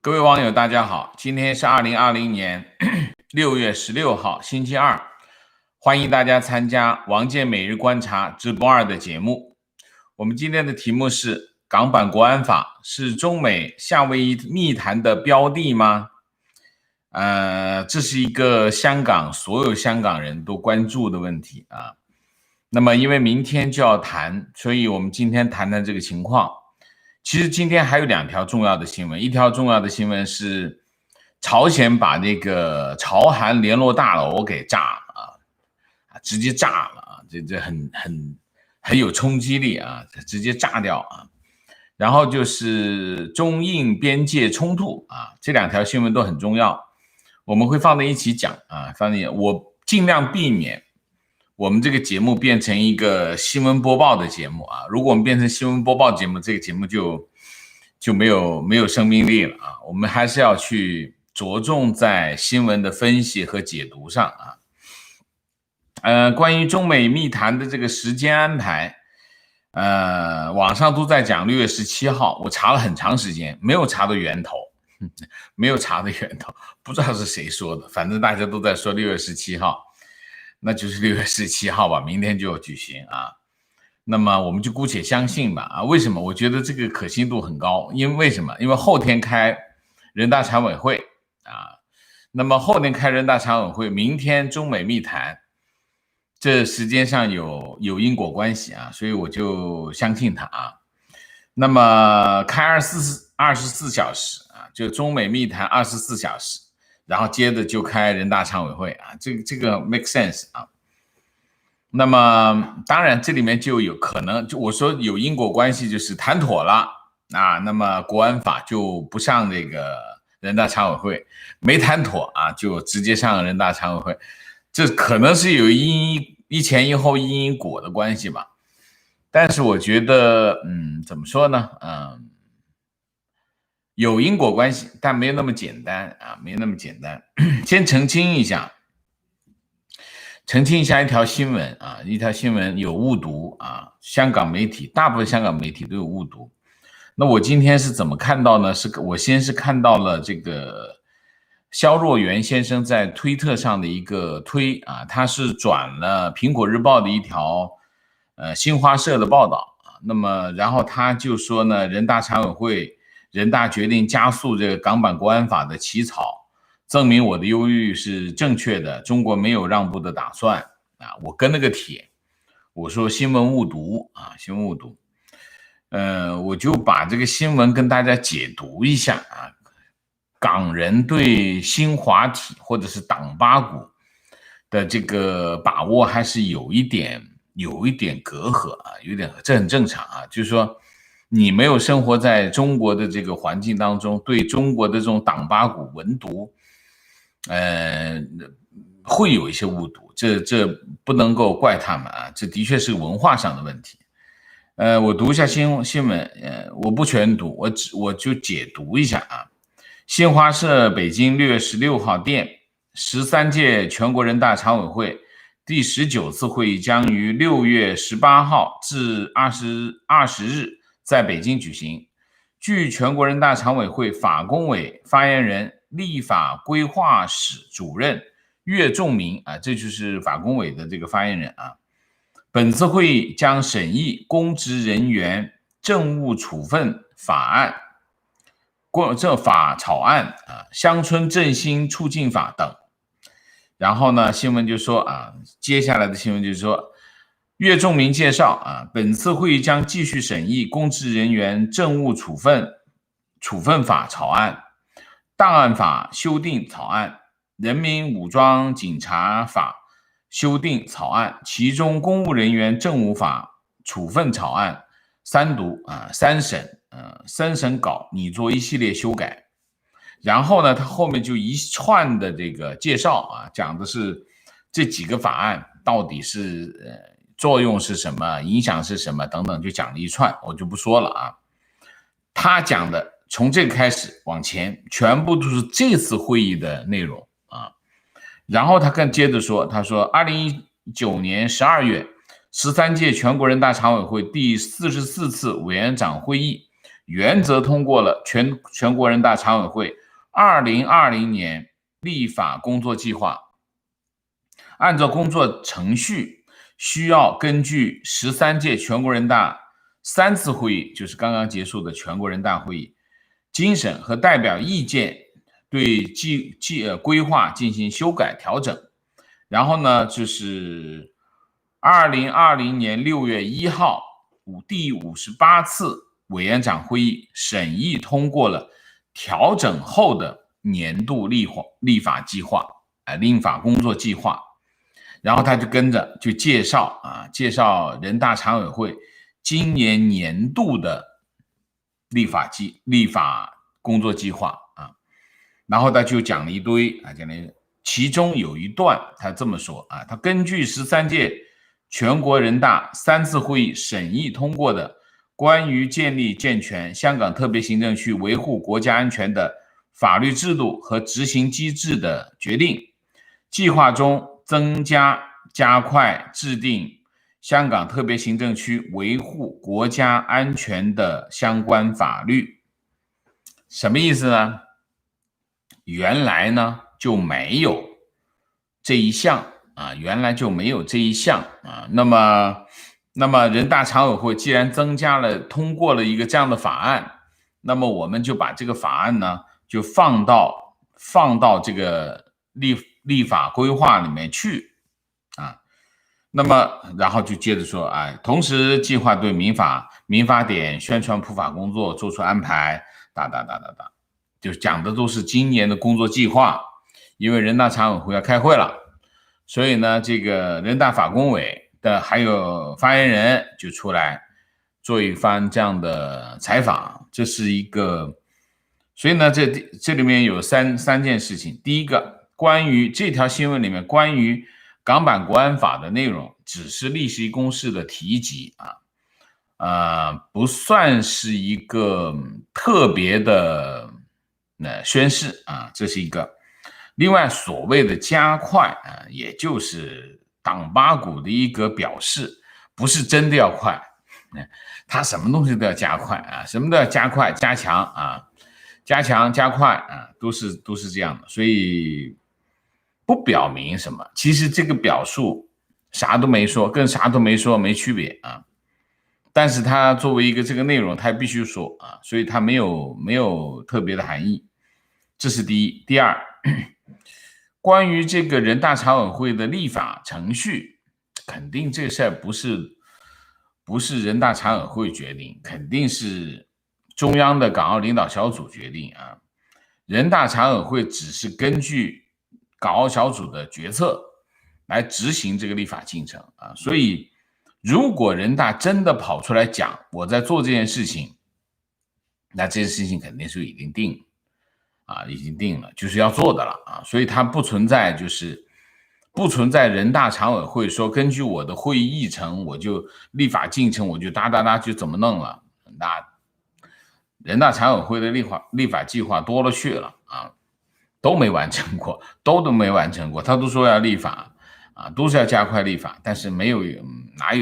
各位网友，大家好，今天是2020年6月16号，星期二，欢迎大家参加王健每日观察直播2的节目。我们今天的题目是：港版国安法是中美夏威夷密谈的标的吗？这是一个所有香港人都关注的问题啊。那么因为明天就要谈，所以我们今天谈谈这个情况。其实今天还有2条重要的新闻，一条重要的新闻是朝鲜把那个朝韩联络大楼给炸了直接炸了啊，这很有冲击力啊，直接炸掉啊。然后就是中印边界冲突啊，这2条新闻都很重要，我们会放在一起讲啊，我尽量避免我们这个节目变成一个新闻播报的节目啊！如果我们变成新闻播报节目，这个节目就没有生命力了啊！我们还是要去着重在新闻的分析和解读上啊。关于中美密谈的这个时间安排，网上都在讲6月17号，我查了很长时间，没有查到源头，不知道是谁说的，反正大家都在说6月17号。那就是6月17号吧，明天就要举行啊。那么我们就姑且相信吧啊。为什么？我觉得这个可信度很高，为什么？因为后天开人大常委会啊。那么后天开人大常委会，明天中美密谈，这时间上有因果关系啊，所以我就相信它啊。那么开24小时啊，就中美密谈24小时。然后接着就开人大常委会啊，这个 make sense 啊。那么当然这里面就有可能，就我说有因果关系，就是谈妥了啊，那么国安法就不上这个人大常委会，没谈妥啊，就直接上人大常委会，这可能是有一前一后因果的关系吧。但是我觉得怎么说呢，有因果关系，但没有那么简单啊，没有那么简单。先澄清一下一条新闻啊，一条新闻有误读啊，香港媒体，大部分香港媒体都有误读。那我今天是怎么看到呢？我先是看到了这个肖若元先生在推特上的一个推啊，他是转了苹果日报的一条新华社的报道啊，那么然后他就说呢，人大常委会。人大决定加速这个港版国安法的起草，证明我的忧虑是正确的，中国没有让步的打算啊！我跟那个帖，我说新闻误读啊，新闻误读。我就把这个新闻跟大家解读一下啊。港人对新华体或者是党八股的这个把握还是有一点隔阂啊，这很正常啊，就是说。你没有生活在中国的这个环境当中，对中国的这种党八股文读，会有一些误读，这不能够怪他们啊，这的确是文化上的问题。我读一下新闻，我不全读，我就解读一下啊。新华社北京6月16号电，13届全国人大常委会第19次会议将于6月18号至20日。在北京举行。据全国人大常委会法工委发言人、立法规划室主任岳仲明啊，这就是法工委的这个发言人啊。本次会议将审议公职人员政务处分法案、法草案啊、乡村振兴促进法等。然后呢，新闻就说啊，接下来的新闻就是说。岳仲明介绍啊，本次会议将继续审议公职人员政务处分法草案、档案法修订草案、人民武装警察法修订草案，其中公务人员政务法处分草案三读啊，三审稿拟做一系列修改。然后呢，他后面就一串的这个介绍啊，讲的是这几个法案到底是作用是什么，影响是什么等等，就讲了一串，我就不说了啊。他讲的从这个开始往前，全部都是这次会议的内容啊。然后他接着说，他说2019年12月，13届全国人大常委会第44次委员长会议原则通过了全国人大常委会2020年立法工作计划。按照工作程序，需要根据13届全国人大3次会议，就是刚刚结束的全国人大会议精神和代表意见，对规划进行修改调整。然后呢，就是2020年6月1号第58次委员长会议审议通过了调整后的年度立法计划，立法工作计划。然后他就跟着就介绍人大常委会今年年度的立法工作计划啊。然后他就讲了一堆其中有一段他这么说啊，他根据13届全国人大3次会议审议通过的关于建立健全香港特别行政区维护国家安全的法律制度和执行机制的决定，计划中加快制定香港特别行政区维护国家安全的相关法律。什么意思呢？原来呢就没有这一项啊，那么人大常委会既然通过了一个这样的法案，那么我们就把这个法案呢就放到这个立法规划里面去啊。那么然后就接着说同时计划对民法典宣传普法工作做出安排，就讲的都是今年的工作计划。因为人大常委会要开会了，所以呢这个人大法工委的还有发言人就出来做一番这样的采访。这是一个，所以呢这里面有三件事情。第一个，关于这条新闻里面关于港版国安法的内容只是例行公事的提及不算是一个特别的宣示这是一个。另外所谓的加快也就是党八股的一个表示，不是真的要快，他什么东西都要加快什么都要加快加强加强加快都是这样的。所以不表明什么，其实这个表述啥都没说，跟啥都没说没区别但是他作为一个这个内容他必须说所以他没有特别的含义。这是第一。第二，关于这个人大常委会的立法程序，肯定这事儿不是人大常委会决定，肯定是中央的港澳领导小组决定人大常委会只是根据港澳小组的决策来执行这个立法进程所以如果人大真的跑出来讲我在做这件事情，那这件事情肯定是已经定了就是要做的了所以它不存在人大常委会说根据我的会议议程我就立法进程我就就怎么弄了。那人大常委会的立法计划多了去了都没完成过，他都说要立法都是要加快立法，但是哪有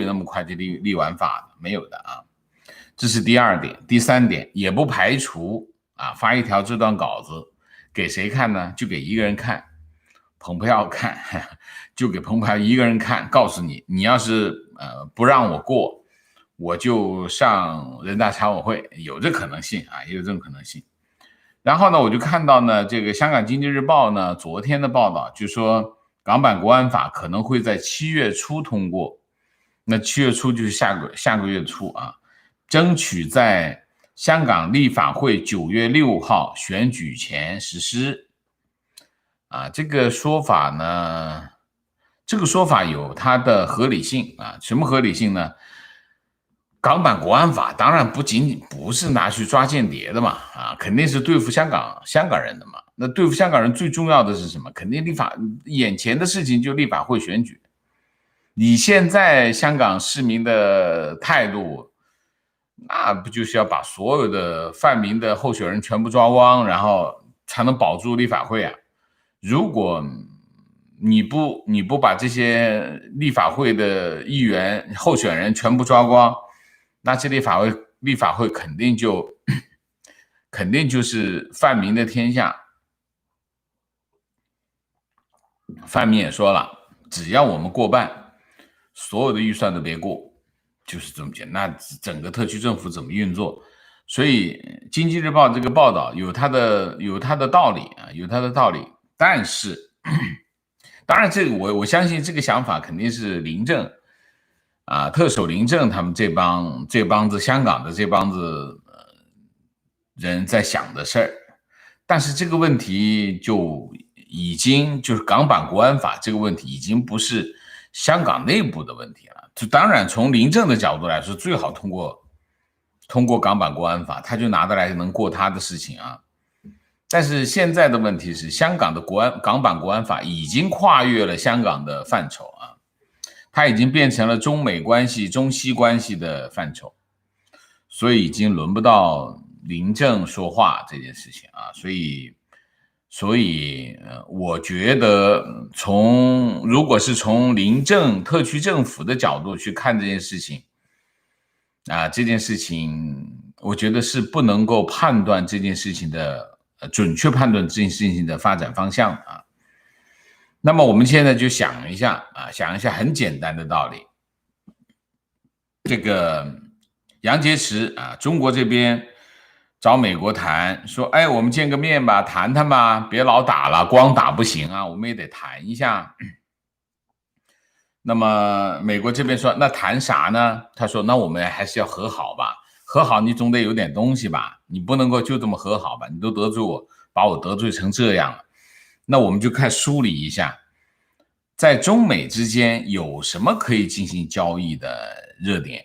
那么快就立完法的，没有的这是第二点。第三点，也不排除发一条这段稿子给谁看呢？就给一个人看，蓬佩奥看，就给蓬佩奥一个人看，告诉你要是不让我过，我就上人大常委会，有这可能性也有这种可能性。然后呢，我就看到呢，这个香港经济日报呢昨天的报道就说港版国安法可能会在7月初通过，那7月初就是下个月初争取在香港立法会9月6号选举前实施这个说法呢，有它的合理性什么合理性呢？港版国安法当然不是拿去抓间谍的嘛肯定是对付香港人的嘛。那对付香港人最重要的是什么？肯定眼前的事情就立法会选举。你现在香港市民的态度，那不就是要把所有的泛民的候选人全部抓光，然后才能保住立法会如果你不把这些立法会的议员候选人全部抓光，那这立法会立法会肯定就是泛民的天下。泛民也说了，只要我们过半，所有的预算都别过，就是这么简单。那整个特区政府怎么运作？所以《经济日报》这个报道有它的道理啊，有它的道理。但是，当然这个我相信这个想法肯定是林郑啊，特首林郑他们这帮子香港的这帮子人在想的事儿。但是这个问题就已经就是港版国安法这个问题已经不是香港内部的问题了。就当然从林郑的角度来说，最好通过港版国安法，他就拿得来能过他的事情啊。但是现在的问题是，香港的港版国安法已经跨越了香港的范畴啊，它已经变成了中美关系、中西关系的范畴，所以已经轮不到林郑说话这件事情啊。所以我觉得如果是从林郑特区政府的角度去看这件事情啊，这件事情我觉得是不能够判断这件事情的准确判断这件事情的发展方向啊。那么我们现在就想一下很简单的道理。这个杨洁篪啊，中国这边找美国谈，说哎，我们见个面吧，谈谈吧，别老打了，光打不行啊，我们也得谈一下。那么美国这边说，那谈啥呢？他说，那我们还是要和好吧，和好你总得有点东西吧，你不能够就这么和好吧，你都得罪我，把我得罪成这样了。那我们就看梳理一下，在中美之间有什么可以进行交易的热点，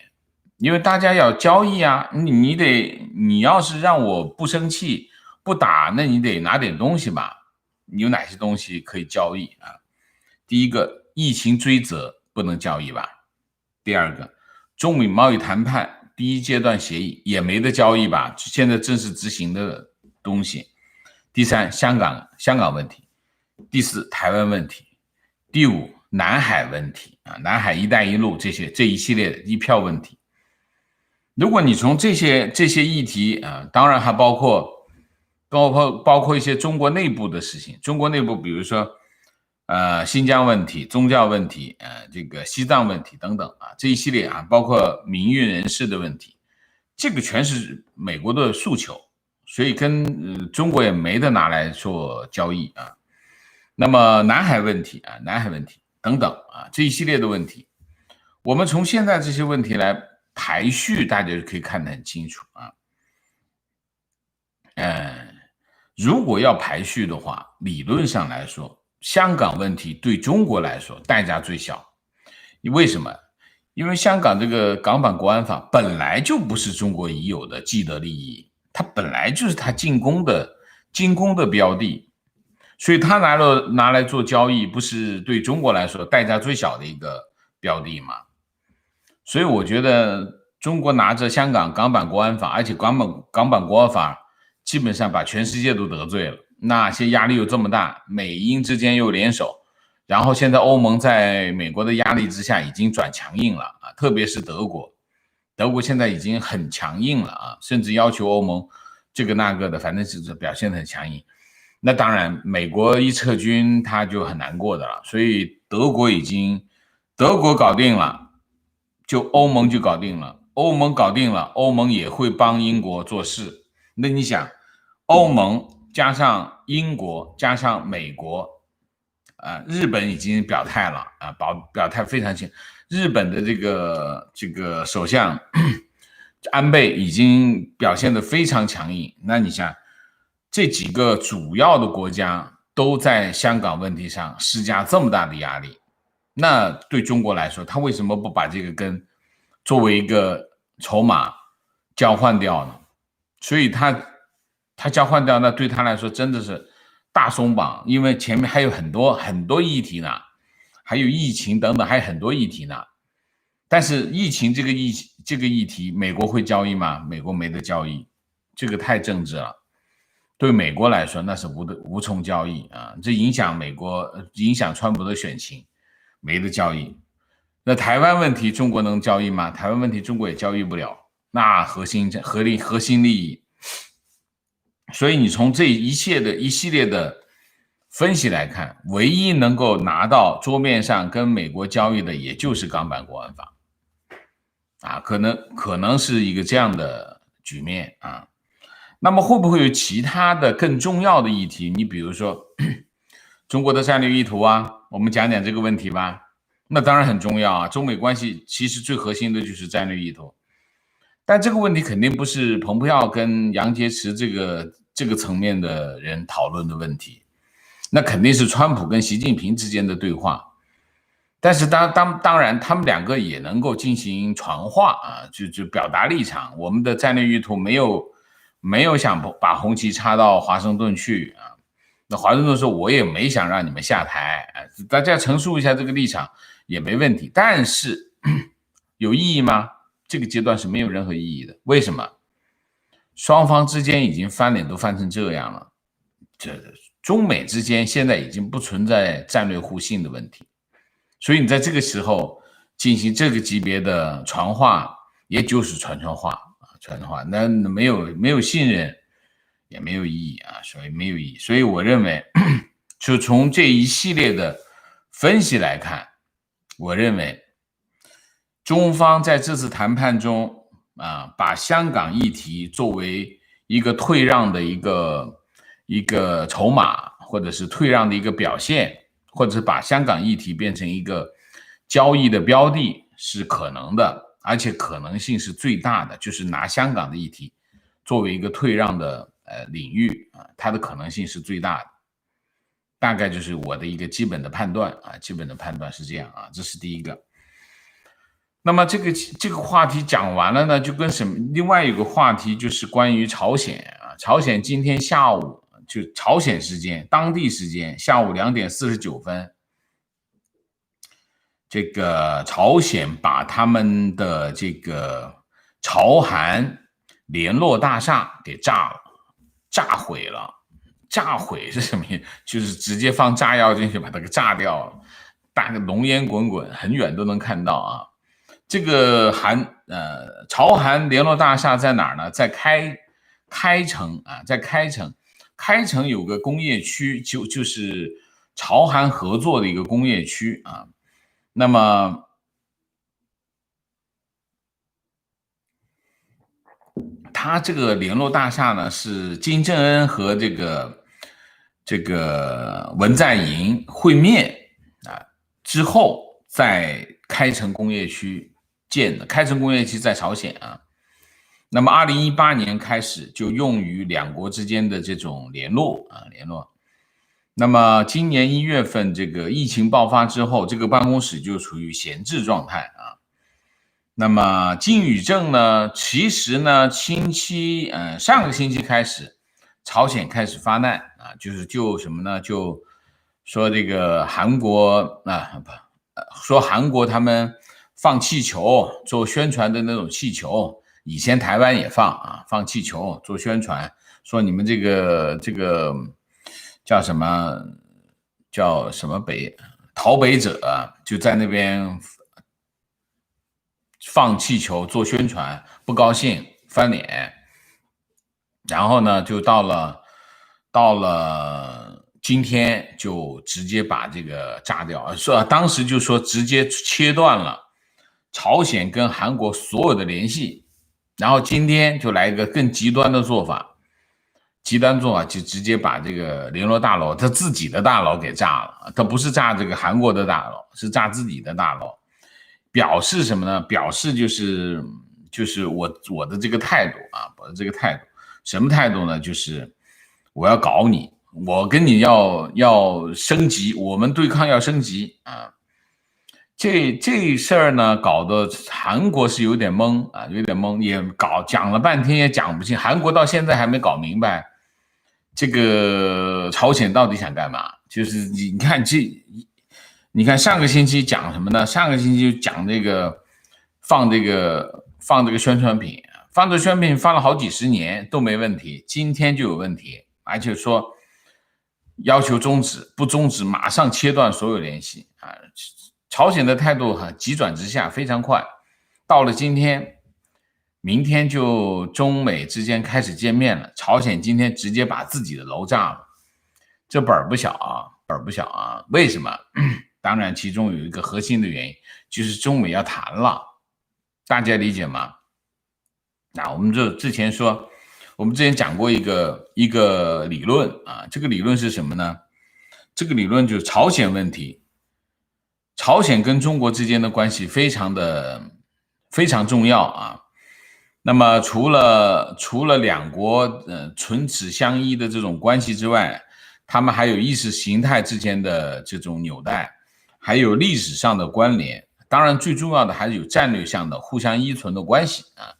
因为大家要交易啊，你要是让我不生气不打，那你得拿点东西吧，你有哪些东西可以交易啊？第一个，疫情追责不能交易吧？第二个，中美贸易谈判第一阶段协议也没得交易吧？现在正式执行的东西。第三，香港问题。第四，台湾问题。第五，南海问题啊，南海一带一路这一系列的一票问题。如果你从这些议题啊，当然还包括一些中国内部的事情，中国内部比如说新疆问题、宗教问题，这个西藏问题等等啊，这一系列啊，包括民运人士的问题，这个全是美国的诉求，所以跟中国也没得拿来做交易啊。那么南海问题等等啊，这一系列的问题，我们从现在这些问题来排序，大家就可以看得很清楚啊。如果要排序的话，理论上来说，香港问题对中国来说代价最小。为什么？因为香港这个港版国安法本来就不是中国已有的既得利益，它本来就是它进攻的标的，所以它拿来做交易，不是对中国来说代价最小的一个标的吗？所以我觉得中国拿着香港港版国安法，而且港版国安法基本上把全世界都得罪了，那些压力又这么大，美英之间又联手，然后现在欧盟在美国的压力之下已经转强硬了啊，特别是德国现在已经很强硬了啊，甚至要求欧盟这个那个的，反正是表现得很强硬。那当然美国一撤军他就很难过的了，所以德国搞定了，就欧盟就搞定了，欧盟也会帮英国做事。那你想，欧盟加上英国加上美国，日本已经表态了啊，表态非常清。日本的这个首相安倍已经表现得非常强硬。那你想，这几个主要的国家都在香港问题上施加这么大的压力，那对中国来说，他为什么不把这个作为一个筹码交换掉呢？所以他交换掉，那对他来说真的是大松绑，因为前面还有很多议题呢，还有疫情等等，还有很多议题呢。但是疫情这个议题，美国会交易吗？美国没得交易，这个太政治了。对美国来说，那是无从交易啊，这影响川普的选情，没得交易。那台湾问题，中国能交易吗？台湾问题，中国也交易不了。那核心利益。所以你从这一系列的分析来看，唯一能够拿到桌面上跟美国交易的，也就是港版国安法啊，可能是一个这样的局面啊。那么会不会有其他的更重要的议题？你比如说中国的战略意图啊，我们讲讲这个问题吧。那当然很重要啊，中美关系其实最核心的就是战略意图。但这个问题肯定不是蓬佩奥跟杨洁篪这个层面的人讨论的问题，那肯定是川普跟习近平之间的对话。但是当然，他们两个也能够进行传话啊，就表达立场。我们的战略意图没有想把红旗插到华盛顿去啊。那华盛顿说，我也没想让你们下台啊，大家陈述一下这个立场也没问题。但是有意义吗？这个阶段是没有任何意义的。为什么？双方之间已经翻脸都翻成这样了，这中美之间现在已经不存在战略互信的问题，所以你在这个时候进行这个级别的传话，也就是传话，那没有信任也没有意义啊，所以没有意义。所以我认为，就从这一系列的分析来看，我认为中方在这次谈判中把香港议题作为一个退让的一个筹码，或者是退让的一个表现，或者是把香港议题变成一个交易的标的，是可能的，而且可能性是最大的，就是拿香港的议题作为一个退让的领域啊，它的可能性是最大的。大概就是我的一个基本的判断啊，基本的判断是这样啊，这是第一个。那么这个话题讲完了呢，就跟另外一个话题就是关于朝鲜啊，朝鲜今天下午就朝鲜时间当地时间下午2点49分，这个朝鲜把他们的这个朝韩联络大厦给炸毁了。炸毁是什么意思？就是直接放炸药进去把它给炸掉了，大概浓烟滚滚，很远都能看到啊。这个朝韩联络大厦在哪儿呢？在开城啊，在开城有个工业区，就是朝韩合作的一个工业区啊。那么他这个联络大厦呢，是金正恩和这个文在寅会面啊之后，在开城工业区建的。开城工业区在朝鲜啊。那么2018年开始就用于两国之间的这种联络。那么今年1月份这个疫情爆发之后，这个办公室就处于闲置状态啊。那么金宇正呢，其实呢上个星期开始，朝鲜开始发难啊，就什么呢？就说这个韩国说韩国他们放气球做宣传的那种气球，以前台湾也放气球做宣传，说你们这个叫什么逃北者就在那边放气球做宣传，不高兴翻脸，然后呢就到了今天就直接把这个炸掉，当时就说直接切断了朝鲜跟韩国所有的联系，然后今天就来一个更极端的做法，就直接把这个联络大楼他自己的大楼给炸了，他不是炸这个韩国的大楼，是炸自己的大楼。表示什么呢？表示就是我的这个态度啊，我的这个态度，什么态度呢？就是我要搞你，我跟你要升级，我们对抗要升级啊。这事儿呢，搞得韩国是有点懵啊，也讲了半天也讲不清，韩国到现在还没搞明白这个朝鲜到底想干嘛。就是你看上个星期讲什么呢？上个星期就讲这个放这个宣传品，放这宣传品放了好几十年都没问题，今天就有问题，而且说要求终止，不终止马上切断所有联系啊！朝鲜的态度急转直下，非常快。到了今天，明天就中美之间开始见面了，朝鲜今天直接把自己的楼炸了，这本儿不小啊，本儿不小啊。为什么？当然其中有一个核心的原因，就是中美要谈了，大家理解吗？那我们之前讲过一个理论啊，这个理论是什么呢？这个理论就是朝鲜问题，朝鲜跟中国之间的关系非常重要啊。那么除了两国唇齿相依的这种关系之外，他们还有意识形态之间的这种纽带，还有历史上的关联，当然最重要的还是有战略上的互相依存的关系啊。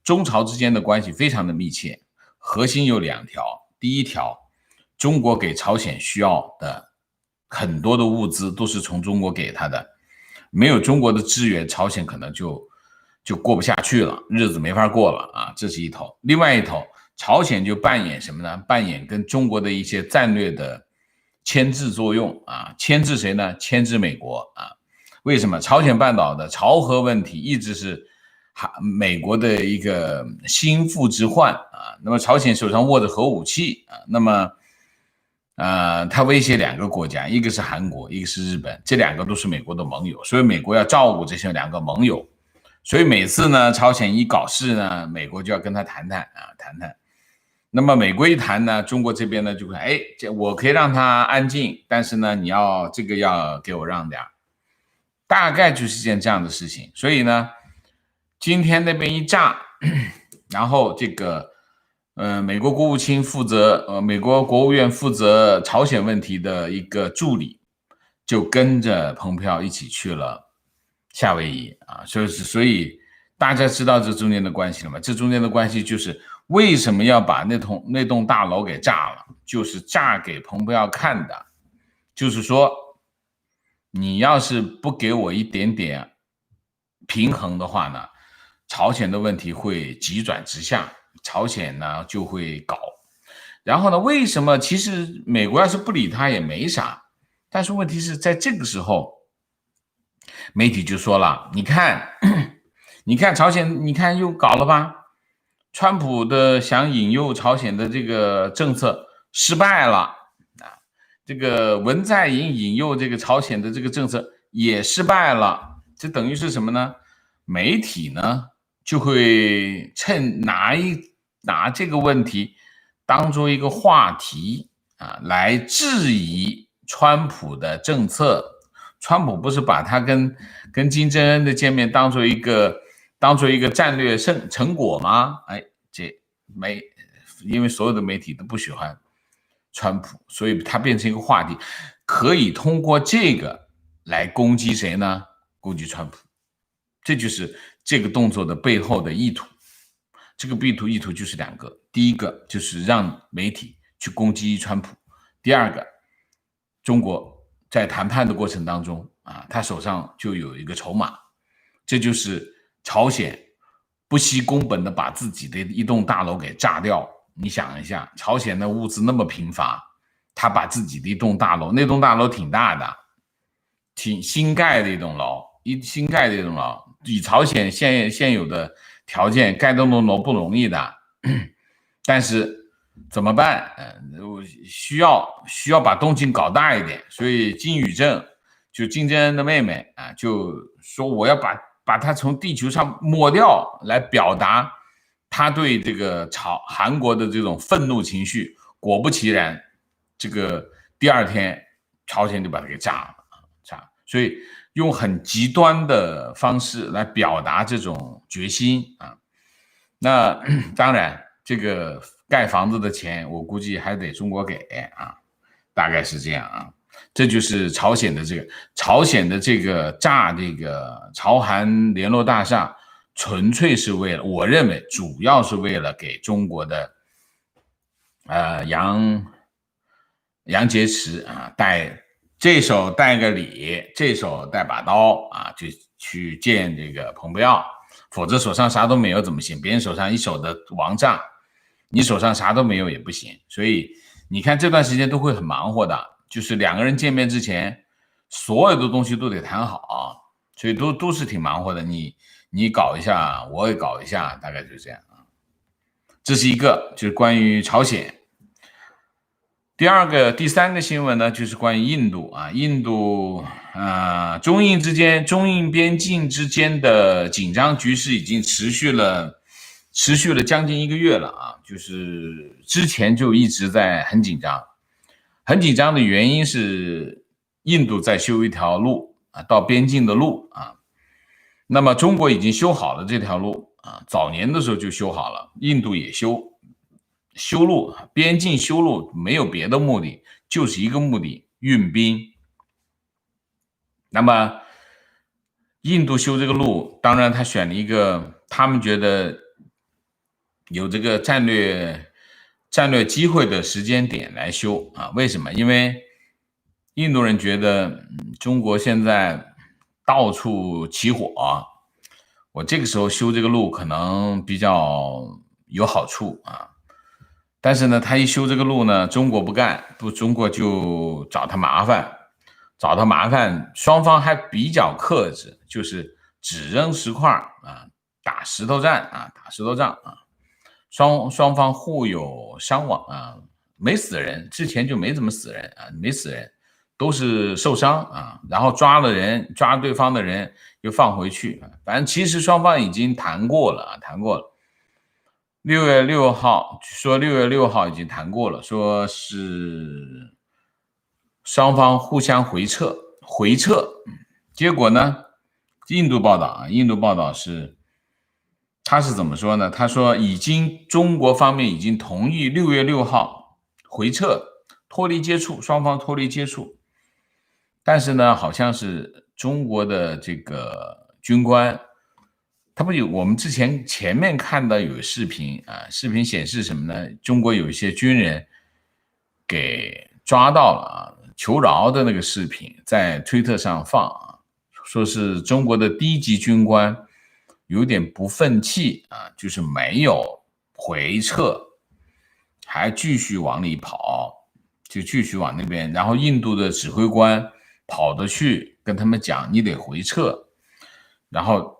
中朝之间的关系非常的密切，核心有2条。第一条，中国给朝鲜需要的很多的物资都是从中国给他的，没有中国的支援，朝鲜可能就过不下去了，日子没法过了啊，这是一头。另外一头，朝鲜就扮演什么呢？扮演跟中国的一些战略的牵制作用啊，牵制谁呢？牵制美国啊。为什么？朝鲜半岛的朝核问题一直是美国的一个心腹之患啊。那么朝鲜手上握着核武器啊，那么他威胁2个国家，一个是韩国，一个是日本，这2个都是美国的盟友，所以美国要照顾这些2个盟友。所以每次呢，朝鲜一搞事呢，美国就要跟他谈谈。那么美国一谈呢，中国这边呢就会，我可以让他安静，但是呢，你要给我让点，大概就是件这样的事情。所以呢，今天那边一炸，然后这个美国国务卿美国国务院负责朝鲜问题的一个助理，就跟着蓬佩奥一起去了夏威夷啊，所以大家知道这中间的关系了吗？这中间的关系就是为什么要把那栋大楼给炸了，就是炸给蓬佩奥看的，就是说你要是不给我一点点平衡的话呢，朝鲜的问题会急转直下，朝鲜呢就会搞。然后呢，为什么其实美国要是不理他也没啥，但是问题是在这个时候媒体就说了，你看朝鲜，你看又搞了吧，川普的想引诱朝鲜的这个政策失败了啊，这个文在寅引诱这个朝鲜的这个政策也失败了，这等于是什么呢？媒体呢就会拿这个问题当做一个话题啊，来质疑川普的政策。川普不是把他跟金正恩的见面当做一个战略成果吗？因为所有的媒体都不喜欢川普，所以他变成一个话题，可以通过这个来攻击谁呢？攻击川普。这就是这个动作的背后的意图。这个意图就是2个，第一个就是让媒体去攻击川普，第二个，中国在谈判的过程当中啊，他手上就有一个筹码，这就是朝鲜不惜工本的把自己的一栋大楼给炸掉。你想一下，朝鲜的物资那么贫乏，他把自己的一栋大楼，那栋大楼挺大的，新盖的一栋楼，以朝鲜现有的条件盖这栋楼不容易的，但是怎么办？需要把动静搞大一点，所以金宇正就金正恩的妹妹啊，就说我要把他从地球上抹掉，来表达他对这个韩国的这种愤怒情绪。果不其然，这个第2天朝鲜就把他给炸了，所以用很极端的方式来表达这种决心啊。那当然，这个盖房子的钱，我估计还得中国给啊，大概是这样啊。这就是朝鲜的这个炸这个朝韩联络大厦，纯粹是为了，我认为主要是为了给中国的杨洁篪啊这手带个礼，这手带把刀啊，就去见这个蓬佩奥。否则手上啥都没有怎么行？别人手上一手的王炸，你手上啥都没有也不行。所以你看这段时间都会很忙活的，就是2个人见面之前，所有的东西都得谈好，所以都是挺忙活的。你你搞一下，我也搞一下，大概就这样啊。这是一个，就是关于朝鲜。第三个新闻呢，就是关于印度啊，中印边境之间的紧张局势已经持续了将近1个月了啊，就是之前就一直在很紧张，的原因是印度在修一条路啊，到边境的路啊，那么中国已经修好了这条路啊，早年的时候就修好了，印度也修路，边境修路没有别的目的，就是一个目的，运兵。那么印度修这个路，当然他选了一个他们觉得有这个战略机会的时间点来修啊。为什么？因为印度人觉得中国现在到处起火，我这个时候修这个路可能比较有好处啊。但是呢，他一修这个路呢，中国不干，中国就找他麻烦，双方还比较克制，就是只扔石块啊，打石头仗啊，双方互有伤亡啊，没死人，之前就没怎么死人啊，没死人，都是受伤啊，然后抓对方的人又放回去，反正其实双方已经谈过了。6月6号说6月6号已经谈过了，说是双方互相回撤。结果呢，印度报道是他是怎么说呢？他说中国方面已经同意6月6号回撤，双方脱离接触。但是呢，好像是中国的这个军官，他不有我们前面看到有视频啊，视频显示什么呢？中国有一些军人给抓到了啊，求饶的那个视频在推特上放啊，说是中国的低级军官有点不忿气啊，就是没有回撤，还继续往里跑，就继续往那边，然后印度的指挥官跑得去跟他们讲，你得回撤，然后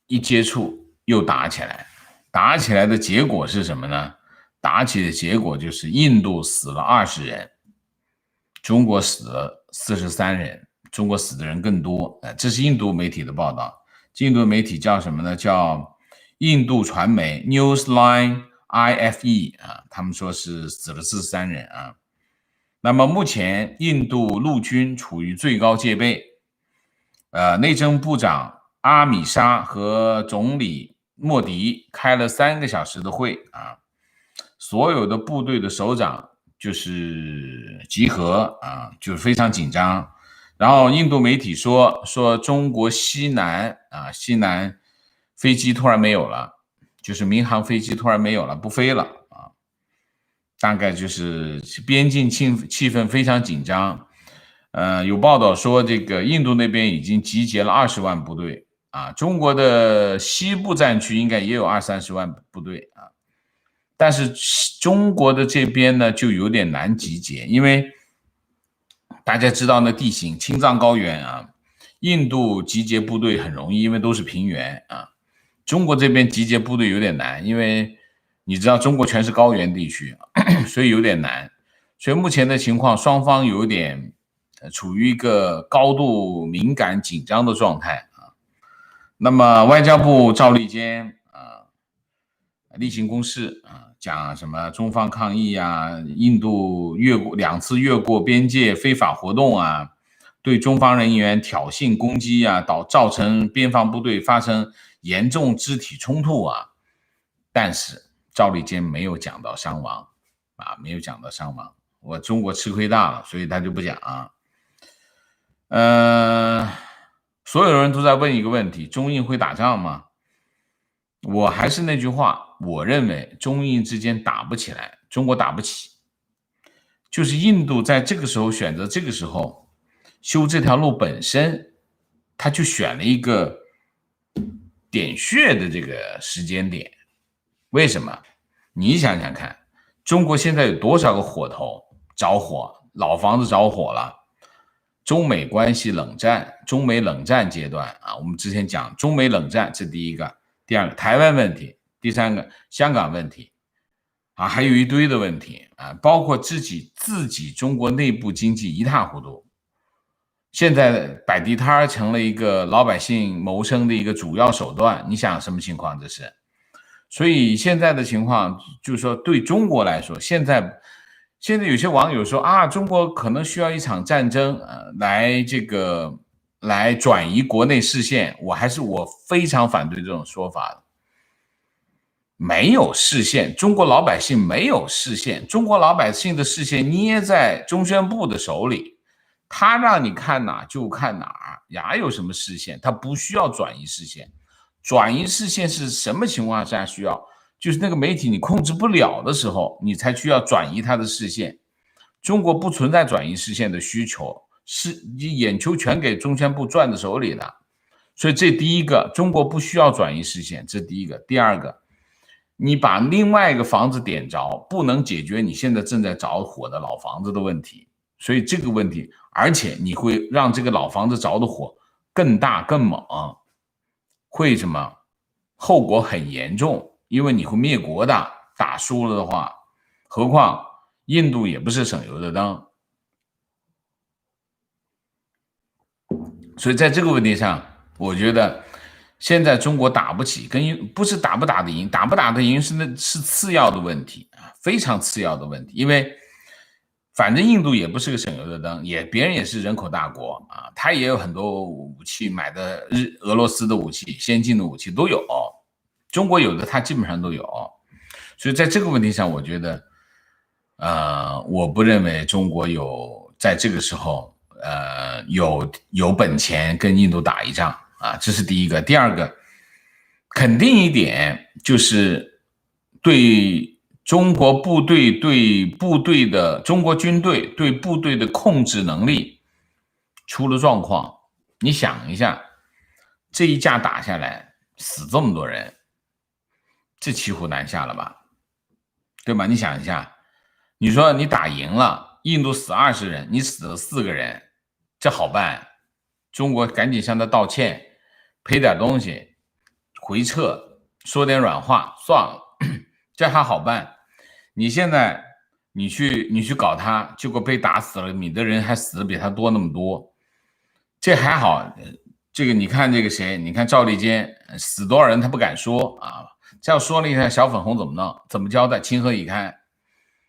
一接触又打起来的结果是什么呢？打起的结果就是印度死了20人，中国死了43人，中国死的人更多。这是印度媒体的报道，印度媒体叫什么呢？叫印度传媒 Newsline IFE 啊，他们说是死了43人啊。那么目前印度陆军处于最高戒备，内政部长阿米沙和总理莫迪开了3个小时的会啊，所有的部队的首长就是集合啊，就是非常紧张。然后印度媒体说中国西南飞机突然没有了，就是民航飞机突然没有了，不飞了啊，大概就是边境气氛非常紧张。有报道说这个印度那边已经集结了20万部队啊，中国的西部战区应该也有20-30万部队啊，但是中国的这边呢就有点难集结，因为大家知道那地形青藏高原啊，印度集结部队很容易，因为都是平原啊，中国这边集结部队有点难，因为你知道中国全是高原地区，所以有点难。所以目前的情况，双方有点处于一个高度敏感紧张的状态啊。那么外交部赵立坚例行公事啊，讲什么中方抗议啊，印度2次越过边界非法活动啊，对中方人员挑衅攻击啊，造成边防部队发生严重肢体冲突啊。但是赵立坚没有讲到伤亡啊，没有讲到伤亡。我中国吃亏大了，所以他就不讲啊。所有人都在问一个问题：中印会打仗吗？我还是那句话，我认为中印之间打不起来，中国打不起。就是印度在这个时候选择这个时候修这条路本身，他就选了一个点穴的这个时间点。为什么？你想想看，中国现在有多少个火头着火，老房子着火了，中美关系冷战，中美冷战阶段啊，我们之前讲中美冷战，这第一个，第二个台湾问题，第三个香港问题啊，还有一堆的问题啊，包括自己中国内部经济一塌糊涂，现在摆地摊成了一个老百姓谋生的一个主要手段，你想什么情况这是？所以现在的情况就是说，对中国来说，现在有些网友说啊，中国可能需要一场战争，来转移国内视线，我非常反对这种说法的。没有视线，中国老百姓没有视线，中国老百姓的视线捏在中宣部的手里，他让你看哪就看哪，哪有什么视线？他不需要转移视线。转移视线是什么情况下需要？就是那个媒体你控制不了的时候，你才需要转移他的视线。中国不存在转移视线的需求，是你眼球全给中宣部攥在手里了。所以这第一个，中国不需要转移视线，这第一个。第二个，你把另外一个房子点着，不能解决你现在正在着火的老房子的问题。所以这个问题，而且你会让这个老房子着的火更大更猛，会什么？后果很严重，因为你会灭国的。打输了的话，何况印度也不是省油的灯。所以在这个问题上，我觉得现在中国打不起，不是打不打得赢，打不打得赢是次要的问题啊，非常次要的问题。因为反正印度也不是个省油的灯，别人也是人口大国啊，他也有很多武器买的，俄罗斯的武器、先进的武器都有，中国有的他基本上都有。所以在这个问题上，我觉得，我不认为中国在这个时候，有本钱跟印度打一仗啊，这是第一个。第二个，肯定一点就是对中国部队中国军队对部队的控制能力出了状况。你想一下，这一架打下来死这么多人，这骑虎难下了吧？对吧？你想一下，你说你打赢了，印度死20人，你死了4个人，这好办？中国赶紧向他道歉，赔点东西，回撤，说点软话，算了，这还好办。你现在你去搞他，结果被打死了，你的人还死的比他多那么多，这还好。这个你看这个谁，你看赵立坚死多少人他不敢说啊，这要说了一下小粉红怎么弄，怎么交代？情何以堪？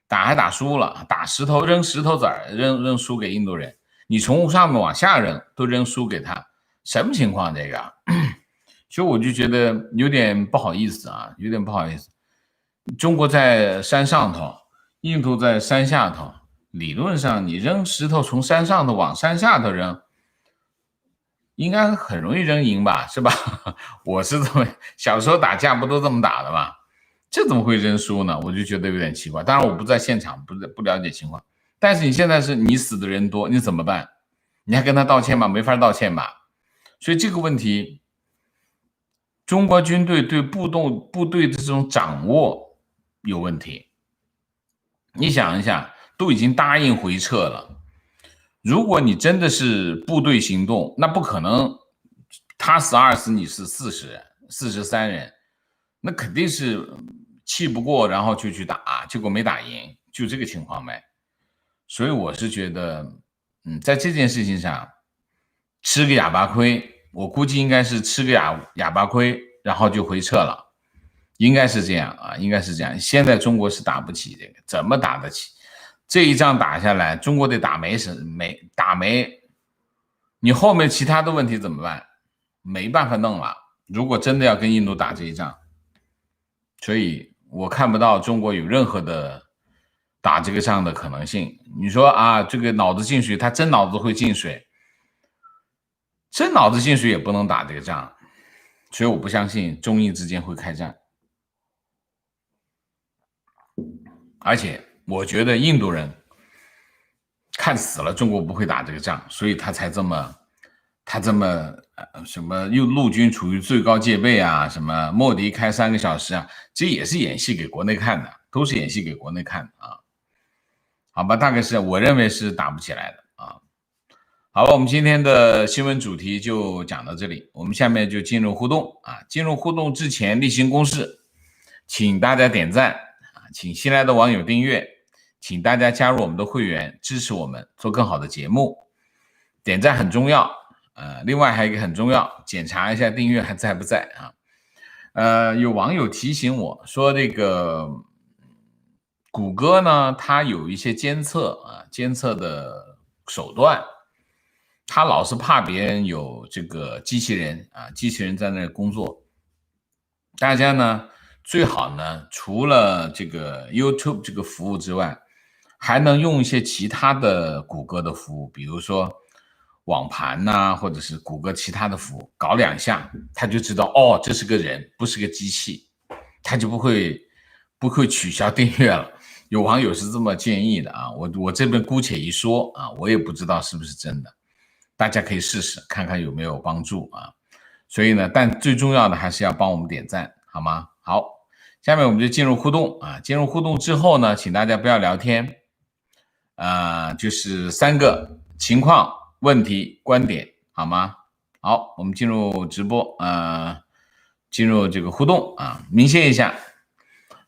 打还打输了，打石头扔石头子儿，扔输给印度人，你从上面往下扔都扔输给他，什么情况这个？所以我就觉得有点不好意思啊，有点不好意思。中国在山上头，印度在山下头，理论上你扔石头从山上头往山下头扔，应该很容易扔赢吧，是吧？我是这么，小时候打架不都这么打的吗？这怎么会扔输呢？我就觉得有点奇怪。当然我不在现场，不了解情况。但是你现在是你死的人多，你怎么办？你还跟他道歉吗？没法道歉吧。所以这个问题，中国军队对部队的这种掌握有问题。你想一下，都已经答应回撤了，如果你真的是部队行动，那不可能他死2死你是40人、43人，那肯定是气不过，然后就去打，结果没打赢，就这个情况呗。所以我是觉得，在这件事情上吃个哑巴亏，我估计应该是吃个哑巴亏，然后就回撤了，应该是这样啊，应该是这样。现在中国是打不起这个，怎么打得起？这一仗打下来，中国得打没，你后面其他的问题怎么办？没办法弄了。如果真的要跟印度打这一仗，所以我看不到中国有任何的打这个仗的可能性。你说啊，这个脑子进水，他真脑子会进水，真脑子进水也不能打这个仗，所以我不相信中印之间会开战。而且我觉得印度人看死了中国不会打这个仗，所以他这么什么又陆军处于最高戒备啊，什么莫迪开3个小时啊，这也是演戏给国内看的，都是演戏给国内看的啊。好吧，大概是我认为是打不起来的啊。好了，我们今天的新闻主题就讲到这里，我们下面就进入互动啊。进入互动之前例行公事，请大家点赞啊，请新来的网友订阅，请大家加入我们的会员，支持我们做更好的节目。点赞很重要，另外还有一个很重要，检查一下订阅还在不在啊。有网友提醒我说，这个谷歌呢，它有一些监测的手段。他老是怕别人有这个机器人在那工作。大家呢最好呢除了这个 YouTube 这个服务之外，还能用一些其他的谷歌的服务，比如说网盘或者是谷歌其他的服务，搞2下他就知道哦，这是个人，不是个机器，他就不会取消订阅了。有网友是这么建议的啊，我这边姑且一说啊，我也不知道是不是真的。大家可以试试看看有没有帮助啊。所以呢，但最重要的还是要帮我们点赞，好吗？好，下面我们就进入互动啊。进入互动之后呢，请大家不要聊天就是3个情况、问题、观点，好吗？好，我们进入直播进入这个互动啊。明谢一下，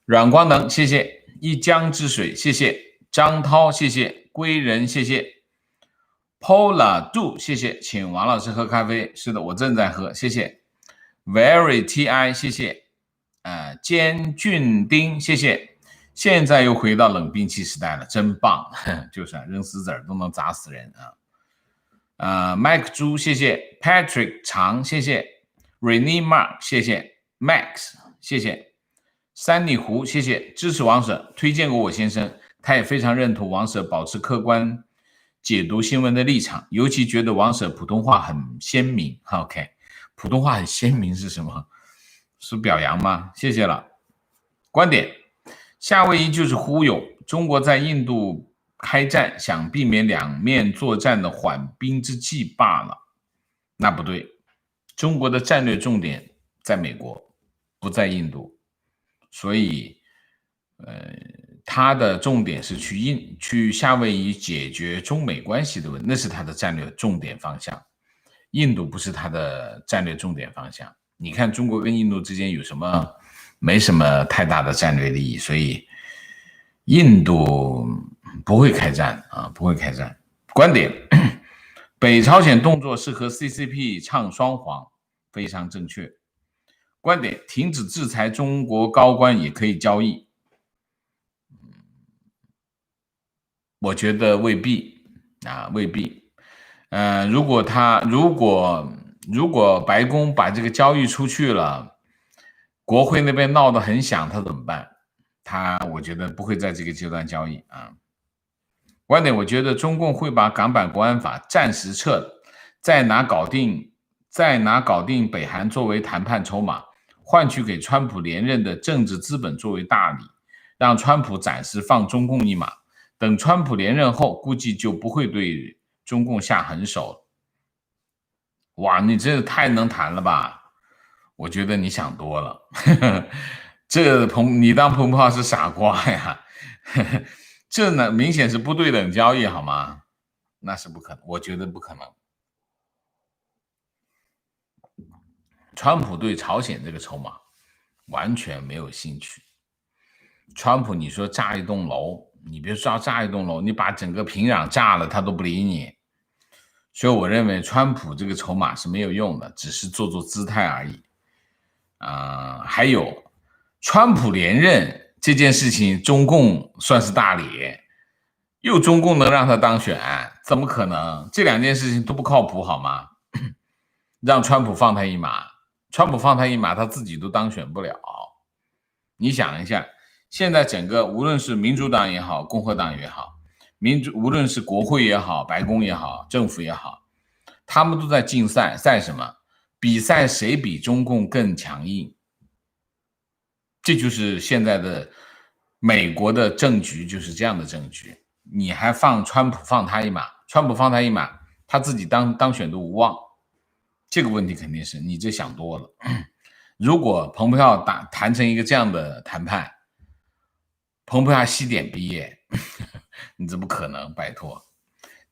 阮光能，谢谢；一江之水，谢谢；张涛，谢谢；归人，谢谢。Paula Do 谢谢，请王老师喝咖啡。是的，我正在喝，谢谢。Very Ti 谢谢。坚俊丁谢谢。现在又回到冷兵器时代了，真棒！就是扔石子都能砸死人啊。Mike 猪谢谢。Patrick 长谢谢。Renee Mark 谢谢。Max 谢谢。三里湖谢谢，支持王舍，推荐过我先生，他也非常认同王舍保持客观解读新闻的立场，尤其觉得王舍普通话很鲜明。OK， 普通话很鲜明是什么？是表扬吗？谢谢了。观点：夏威夷就是忽悠，中国在印度开战，想避免两面作战的缓兵之计罢了。那不对，中国的战略重点在美国，不在印度，所以他的重点是去夏威夷解决中美关系的问题，那是他的战略重点方向。印度不是他的战略重点方向。你看中国跟印度之间有什么？没什么太大的战略利益，所以印度不会开战不会开战。观点：北朝鲜动作是和 CCP 唱双簧，非常正确。观点：停止制裁中国高官也可以交易。我觉得未必未必。如果白宫把这个交易出去了，国会那边闹得很响，他怎么办？我觉得不会在这个阶段交易观点：我觉得中共会把港版国安法暂时撤了，再拿搞定北韩作为谈判筹码，换取给川普连任的政治资本作为大礼，让川普暂时放中共一马。等川普连任后，估计就不会对中共下狠手了。哇，你这太能谈了吧？我觉得你想多了。你当彭炮是傻瓜呀？这呢明显是不对等交易，好吗？那是不可能，我觉得不可能。川普对朝鲜这个筹码完全没有兴趣。川普，你说炸一栋楼，你别说炸一栋楼，你把整个平壤炸了，他都不理你。所以我认为川普这个筹码是没有用的，只是做姿态而已还有川普连任这件事情，中共算是大礼，又中共能让他当选？怎么可能？这2件事情都不靠谱，好吗？让川普放他一马，他自己都当选不了。你想一下，现在整个无论是民主党也好，共和党也好，无论是国会也好，白宫也好，政府也好，他们都在竞赛，赛什么？比赛谁比中共更强硬。这就是现在的美国的政局，就是这样的政局。你还放川普放他一马，他自己当选都无望。这个问题肯定是你这想多了。如果蓬佩奥谈成一个这样的谈判，蓬佩奥西点毕业，你怎么可能？拜托。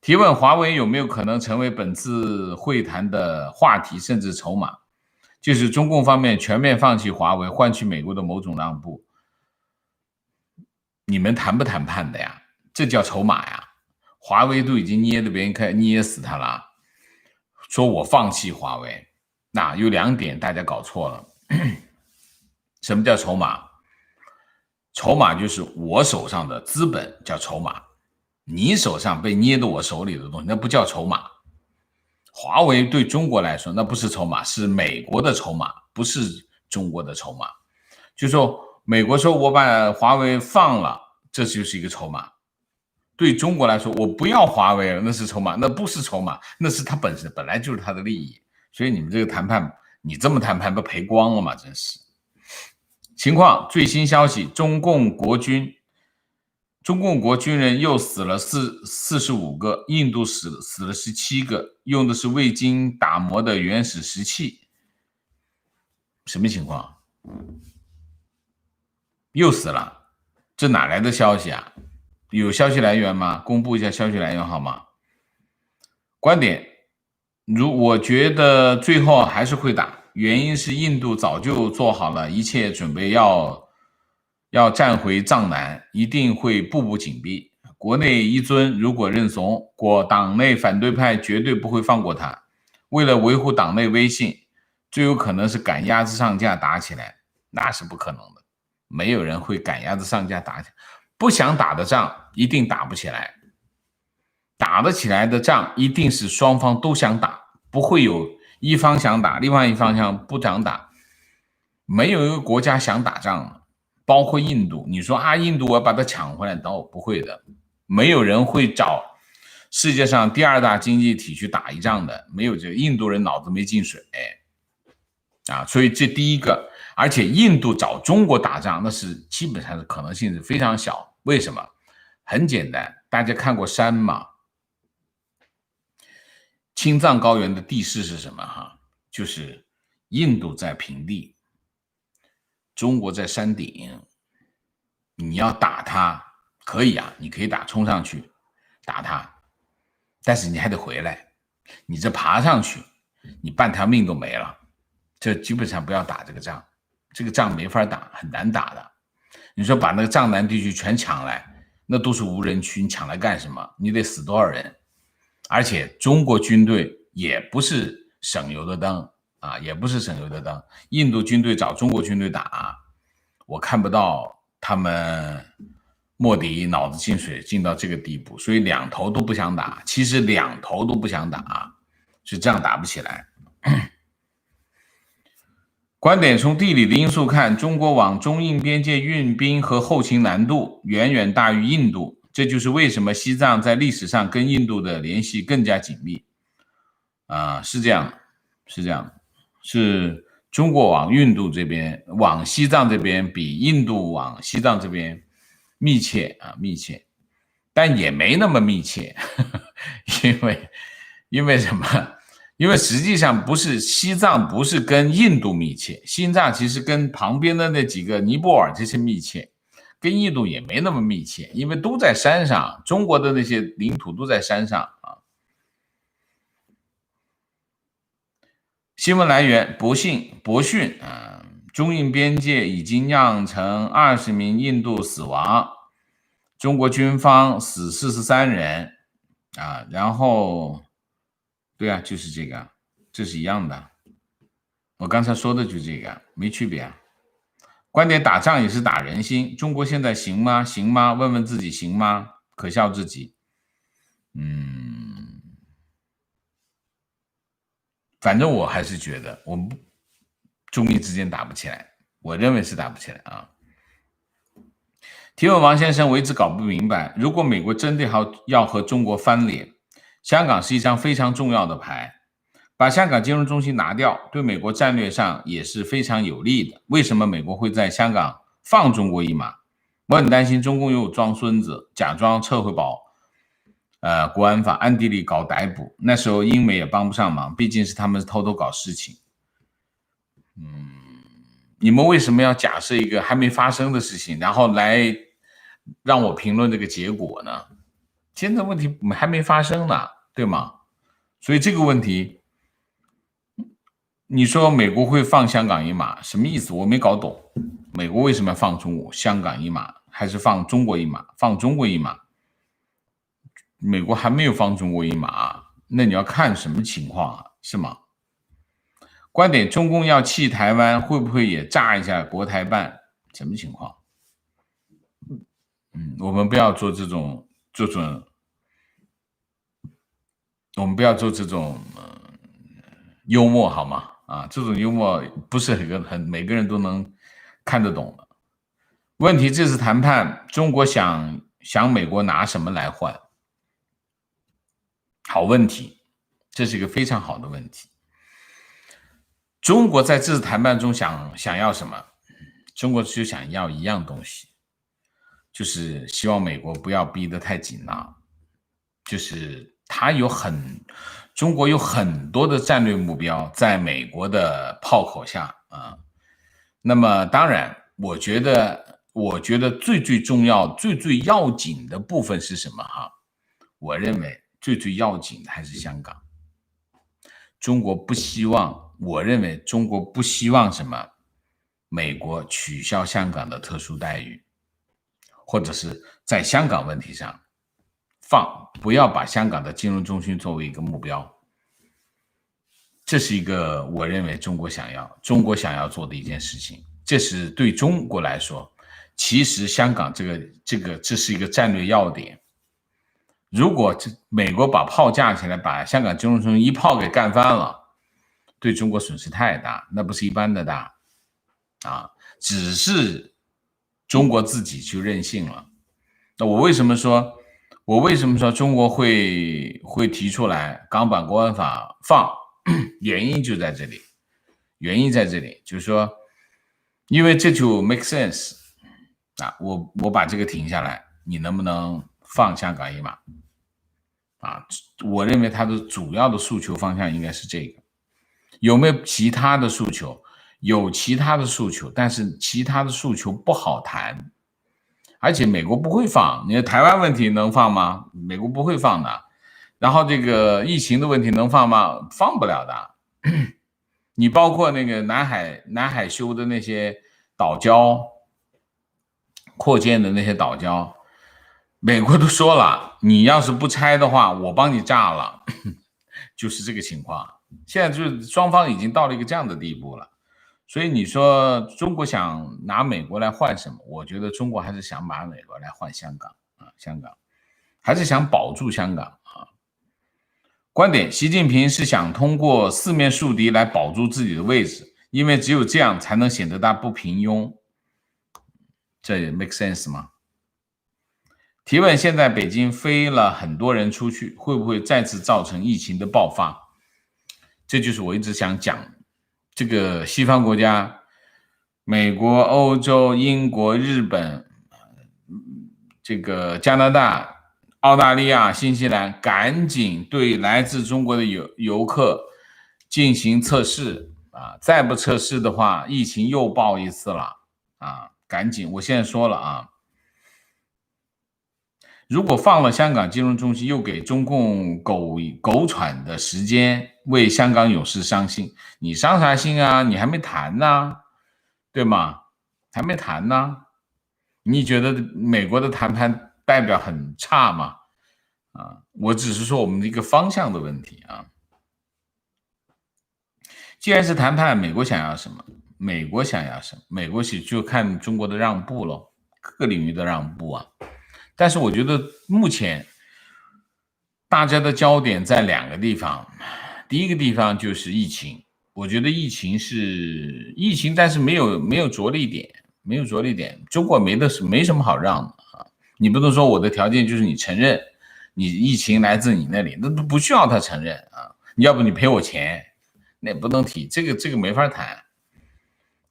提问：华为有没有可能成为本次会谈的话题甚至筹码？就是中共方面全面放弃华为，换取美国的某种让步。你们谈不谈判的呀？这叫筹码呀！华为都已经捏着别人捏死他了，说我放弃华为。那有2点大家搞错了。什么叫筹码？筹码就是我手上的资本叫筹码，你手上被捏到我手里的东西那不叫筹码。华为对中国来说那不是筹码，是美国的筹码，不是中国的筹码。就说美国说我把华为放了，这就是一个筹码。对中国来说我不要华为了，那是筹码，那不是筹码，那是他本来就是他的利益。所以你们这个谈判，你这么谈判不赔光了吗？真是。情况最新消息，中共国军人又死了45个，印度死了17个，用的是未经打磨的原始石器。什么情况？又死了，这哪来的消息啊？有消息来源吗？公布一下消息来源好吗？观点，我觉得最后还是会打，原因是印度早就做好了一切准备要站回藏南，一定会步步紧逼。国内一尊如果认怂，党内反对派绝对不会放过他。为了维护党内威信，最有可能是赶鸭子上架打起来，那是不可能的。没有人会赶鸭子上架打起来，不想打的仗一定打不起来。打得起来的仗一定是双方都想打，不会有一方想打，另外一方想不想打。没有一个国家想打仗，包括印度。你说啊，印度我要把它抢回来，不会的。没有人会找世界上第2大经济体去打一仗的，没有这个。印度人脑子没进水啊，所以这第一个。而且印度找中国打仗，那是基本上的可能性是非常小。为什么？很简单，大家看过山吗？青藏高原的地势是什么？就是印度在平地，中国在山顶。你要打它可以啊，你可以冲上去打它，但是你还得回来。你这爬上去，你半条命都没了。这基本上不要打这个仗，这个仗没法打，很难打的。你说把那个藏南地区全抢来，那都是无人区，你抢来干什么？你得死多少人？而且中国军队也不是省油的灯啊，也不是省油的灯。印度军队找中国军队打，我看不到他们莫迪脑子进水进到这个地步，所以2头都不想打。其实2头都不想打，是这样打不起来。观点，从地理的因素看，中国往中印边界运兵和后勤难度远远大于印度，这就是为什么西藏在历史上跟印度的联系更加紧密。是这样，是中国往印度这边、往西藏这边比印度往西藏这边密切，但也没那么密切，因为什么？因为实际上不是西藏不是跟印度密切，西藏其实跟旁边的那几个尼泊尔这些密切，跟印度也没那么密切，因为都在山上，中国的那些领土都在山上啊。新闻来源：博讯中印边界已经酿成20名印度死亡，中国军方死43人然后对啊，就是这个，这是一样的。我刚才说的就是这个，没区别啊。观点，打仗也是打人心，中国现在行吗？行吗？问问自己行吗？可笑至极。反正我还是觉得我们中印之间打不起来，我认为是打不起来啊。提问：王先生，我一直搞不明白，如果美国真的要和中国翻脸，香港是一张非常重要的牌，把香港金融中心拿掉，对美国战略上也是非常有利的。为什么美国会在香港放中国一马？我很担心中共又装孙子，假装撤回国安法，暗地里搞逮捕，那时候英美也帮不上忙，毕竟是他们偷偷搞事情。你们为什么要假设一个还没发生的事情，然后来让我评论这个结果呢？现在问题还没发生呢，对吗？所以这个问题，你说美国会放香港一马，什么意思？我没搞懂。美国为什么要放香港一马，还是放中国一马？放中国一马，美国还没有放中国一马，那你要看什么情况啊？是吗？观点：中共要弃台湾，会不会也炸一下国台办？什么情况？我们不要做这种，我们不要做这种幽默好吗？啊，这种幽默不是每个人都能看得懂的。问题这次谈判，中国想美国拿什么来换？好问题，这是一个非常好的问题。中国在这次谈判中想要什么？中国就想要一样东西，就是希望美国不要逼得太紧了。就是中国有很多的战略目标在美国的炮口下啊。那么当然，我觉得最重要、最要紧的部分是什么哈？我认为最要紧的还是香港。中国不希望，我认为中国不希望什么？美国取消香港的特殊待遇，或者是在香港问题上不要把香港的金融中心作为一个目标。这是一个我认为中国想要做的一件事情。这是对中国来说，其实香港这是一个战略要点。如果美国把炮架起来，把香港金融中心一炮给干翻了，对中国损失太大，那不是一般的大啊！只是中国自己就任性了。那我为什么说中国会提出来港版国安法放？原因就在这里，就是说，因为这就 make sense 啊！我把这个停下来，你能不能放香港一马？啊，我认为他的主要的诉求方向应该是这个。有没有其他的诉求？有其他的诉求，但是其他的诉求不好谈，而且美国不会放。你的台湾问题能放吗？美国不会放的。然后这个疫情的问题能放吗？放不了的。你包括那个南海修的那些岛礁，扩建的那些岛礁，美国都说了，你要是不拆的话，我帮你炸了，就是这个情况。现在就是双方已经到了一个这样的地步了，所以你说中国想拿美国来换什么？我觉得中国还是想把美国来换香港啊，香港还是想保住香港啊。观点：习近平是想通过四面树敌来保住自己的位置，因为只有这样才能显得他不平庸。这也 make sense 吗？提问：现在北京飞了很多人出去，会不会再次造成疫情的爆发？这就是我一直想讲，这个西方国家，美国、欧洲、英国、日本，这个加拿大、澳大利亚、新西兰，赶紧对来自中国的游客进行测试啊！再不测试的话，疫情又爆一次了啊！赶紧，我现在说了啊。如果放了香港金融中心，又给中共狗喘的时间，为香港勇士伤心，你伤啥心啊？你还没谈呢，对吗？还没谈呢，你觉得美国的谈判代表很差吗？啊，我只是说我们的一个方向的问题啊。既然是谈判，美国想要什么？美国就看中国的让步咯，各个领域的让步啊。但是我觉得目前大家的焦点在两个地方，第一个地方就是疫情，我觉得疫情，但是没有着力点，中国没什么好让的啊。你不能说我的条件就是你承认你疫情来自你那里，那都不需要他承认啊。你要不你赔我钱，那也不能提，这个没法谈。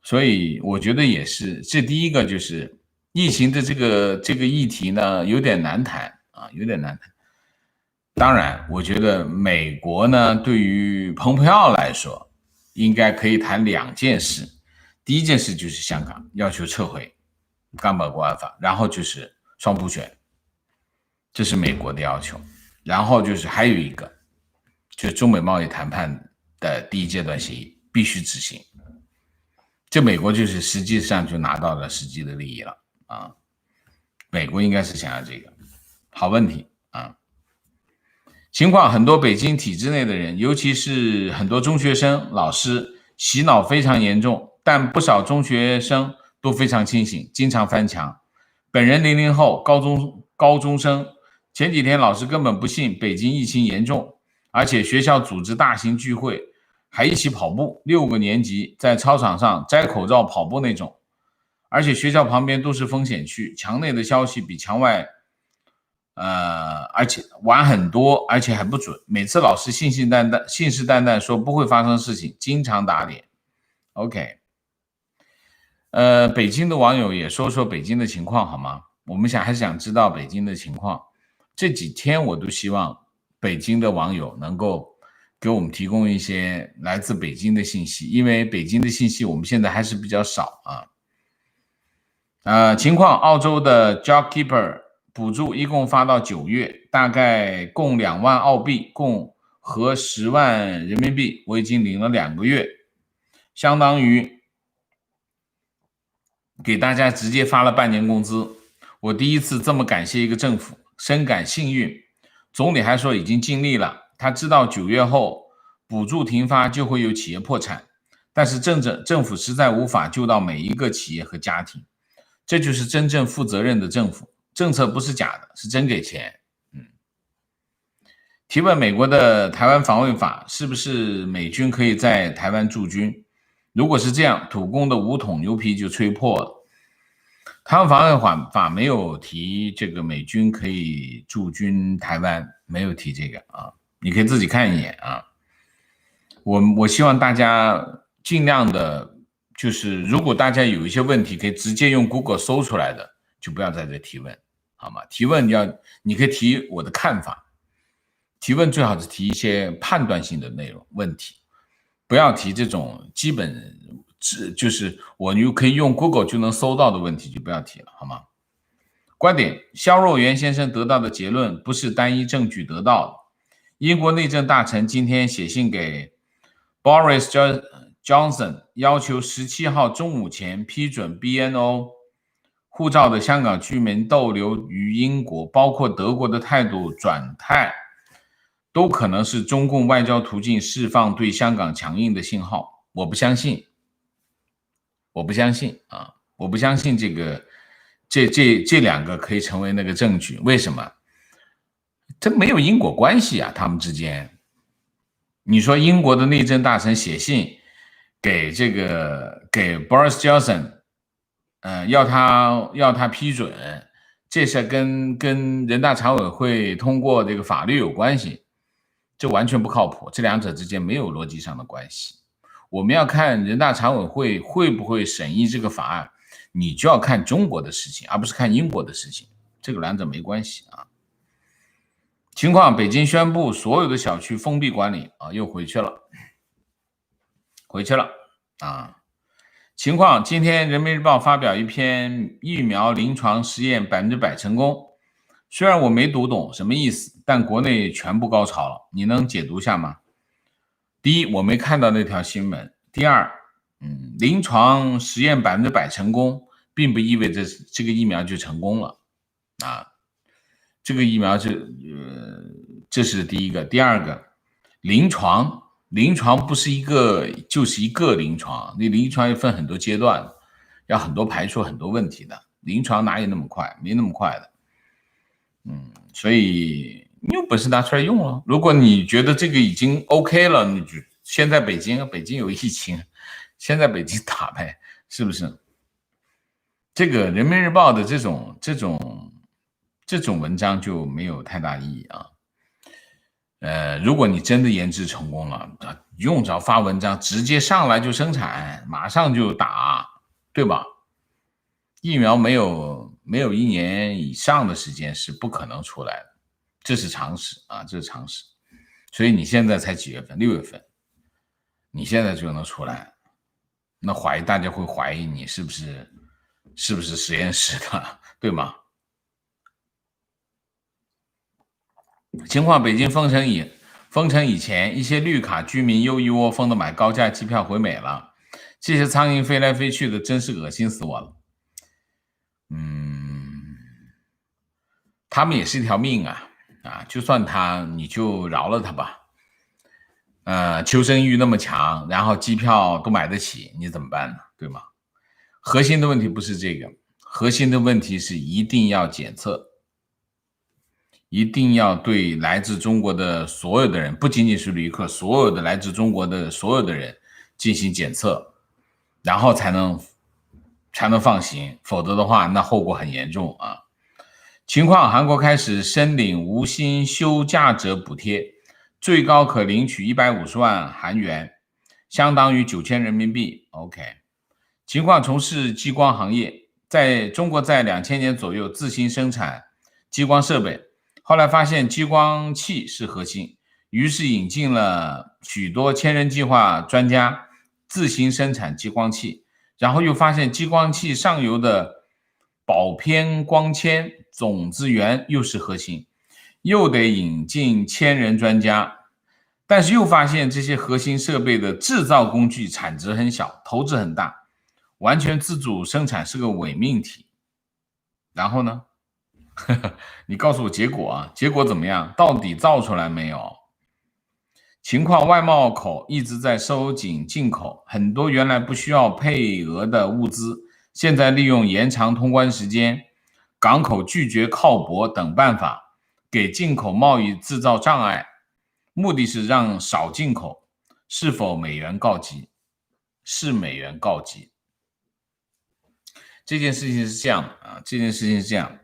所以我觉得也是，这第一个就是疫情的这个议题呢，有点难谈啊，有点难谈。当然，我觉得美国呢，对于蓬佩奥来说，应该可以谈两件事。第一件事就是香港要求撤回港版国安法，然后就是双普选这是美国的要求。然后就是还有一个，就是中美贸易谈判的第一阶段协议必须执行。这美国就是实际上就拿到了实际的利益了啊！美国应该是想要这个，好问题啊！情况很多北京体制内的人，尤其是很多中学生、老师洗脑非常严重，但不少中学生都非常清醒，经常翻墙。本人00后高中生，前几天老师根本不信北京疫情严重，而且学校组织大型聚会。还一起跑步，6个年级在操场上摘口罩跑步那种，而且学校旁边都是风险区，墙内的消息比墙外，而且晚很多，而且还不准。每次老师信誓旦旦说不会发生事情，经常打脸。OK， 北京的网友也说说北京的情况好吗？我们还是想知道北京的情况。这几天我都希望北京的网友能够给我们提供一些来自北京的信息，因为北京的信息我们现在还是比较少啊。情况，澳洲的 JobKeeper 补助一共发到9月，大概共2万澳币，共合10万人民币，我已经领了2个月，相当于给大家直接发了半年工资。我第一次这么感谢一个政府，深感幸运。总理还说已经尽力了。他知道9月后补助停发就会有企业破产，但是政府实在无法救到每一个企业和家庭，这就是真正负责任的政府。政策不是假的，是真给钱。提问美国的台湾防卫法是不是美军可以在台湾驻军？如果是这样，土公的5桶牛皮就吹破了。台湾防卫法没有提这个美军可以驻军台湾，没有提这个啊。你可以自己看一眼啊。我希望大家尽量的，就是如果大家有一些问题可以直接用 Google 搜出来的，就不要在这提问，好吗？提问你可以提我的看法，提问最好是提一些判断性的内容问题，不要提这种基本就是我可以用 Google 就能搜到的问题，就不要提了，好吗？观点：肖若元先生得到的结论不是单一证据得到的。英国内政大臣今天写信给 Boris Johnson， 要求17号中午前批准 BNO 护照的香港居民逗留于英国，包括德国的态度转态，都可能是中共外交途径释放对香港强硬的信号。我不相信啊！我不相信这两个可以成为那个证据。为什么？这没有因果关系啊，他们之间。你说英国的内政大臣写信给Boris Johnson，要他批准，这事跟人大常委会通过这个法律有关系，这完全不靠谱，这两者之间没有逻辑上的关系。我们要看人大常委会会不会审议这个法案，你就要看中国的事情，而不是看英国的事情，这个两者没关系啊。情况：北京宣布所有的小区封闭管理啊，又回去了啊。情况：今天人民日报发表一篇疫苗临床实验100%成功，虽然我没读懂什么意思，但国内全部高潮了，你能解读下吗？第一，我没看到那条新闻。第二，临床实验100%成功，并不意味着这个疫苗就成功了啊。这个疫苗这是第一个。第二个，临床不是就是一个临床，那临床要分很多阶段，要很多排除很多问题的。临床哪有那么快？没那么快的。所以你有本事拿出来用了。如果你觉得这个已经 OK 了，你就现在北京有疫情，先在北京打呗，是不是？这个人民日报的这种文章就没有太大意义啊。如果你真的研制成功了，用着发文章，直接上来就生产，马上就打，对吧？疫苗没有1年以上的时间是不可能出来的，这是常识啊，这是常识。所以你现在才几月份？6月份，你现在就能出来，那大家会怀疑你是不是实验室的，对吗？情况，北京封城以前，一些绿卡居民又一窝蜂的买高价机票回美了，这些苍蝇飞来飞去的，真是恶心死我了。他们也是一条命啊，就算你就饶了他吧。求生欲那么强，然后机票都买得起，你怎么办呢？对吗？核心的问题不是这个，核心的问题是一定要检测，一定要对来自中国的所有的人，不仅仅是旅客，所有的来自中国的所有的人进行检测，然后才能放行，否则的话，那后果很严重啊。情况，韩国开始申领无薪休假者补贴，最高可领取150万韩元，相当于9000人民币。OK， 情况，从事激光行业，在中国在2000年左右自行生产激光设备，后来发现激光器是核心，于是引进了许多千人计划专家自行生产激光器，然后又发现激光器上游的保偏光纤总资源又是核心，又得引进千人专家，但是又发现这些核心设备的制造工具产值很小，投资很大，完全自主生产是个伪命题。然后呢？你告诉我结果啊？结果怎么样？到底造出来没有？情况，外贸口一直在收紧进口，很多原来不需要配额的物资，现在利用延长通关时间、港口拒绝靠泊等办法，给进口贸易制造障碍，目的是让少进口。是否美元告急？是美元告急。这件事情是这样的啊，这件事情是这样。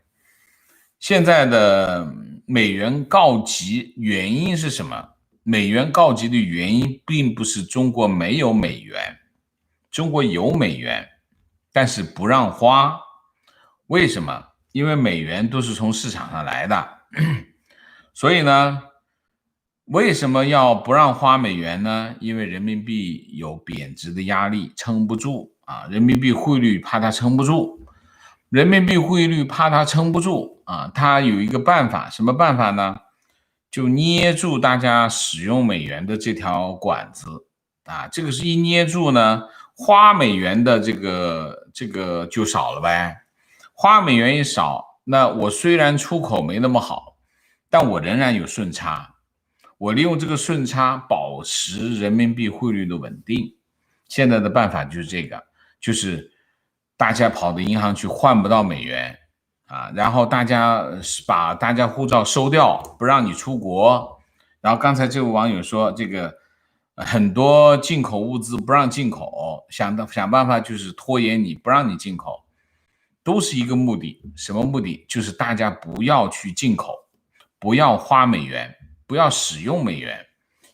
现在的美元告急原因是什么？美元告急的原因并不是中国没有美元，中国有美元，但是不让花。为什么？因为美元都是从市场上来的，所以呢，为什么要不让花美元呢？因为人民币有贬值的压力，撑不住啊！人民币汇率怕它撑不住，人民币汇率怕它撑不住啊！它有一个办法，什么办法呢？就捏住大家使用美元的这条管子啊！这个是一捏住呢，花美元的这个就少了呗。花美元一少，那我虽然出口没那么好，但我仍然有顺差。我利用这个顺差保持人民币汇率的稳定。现在的办法就是这个，就是大家跑到银行去换不到美元啊，然后大家把大家护照收掉，不让你出国。然后刚才这位网友说，这个很多进口物资不让进口，想办法就是拖延你，不让你进口，都是一个目的。什么目的？就是大家不要去进口，不要花美元，不要使用美元，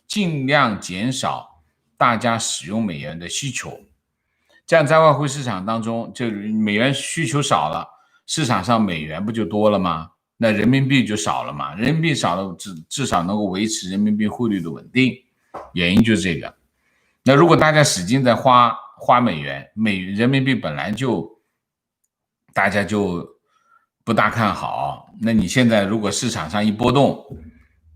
尽量减少大家使用美元的需求。这样在外汇市场当中，就美元需求少了，市场上美元不就多了吗？那人民币就少了嘛，人民币少了，至少能够维持人民币汇率的稳定，原因就是这个。那如果大家使劲在花美元，人民币本来就大家就不大看好，那你现在如果市场上一波动，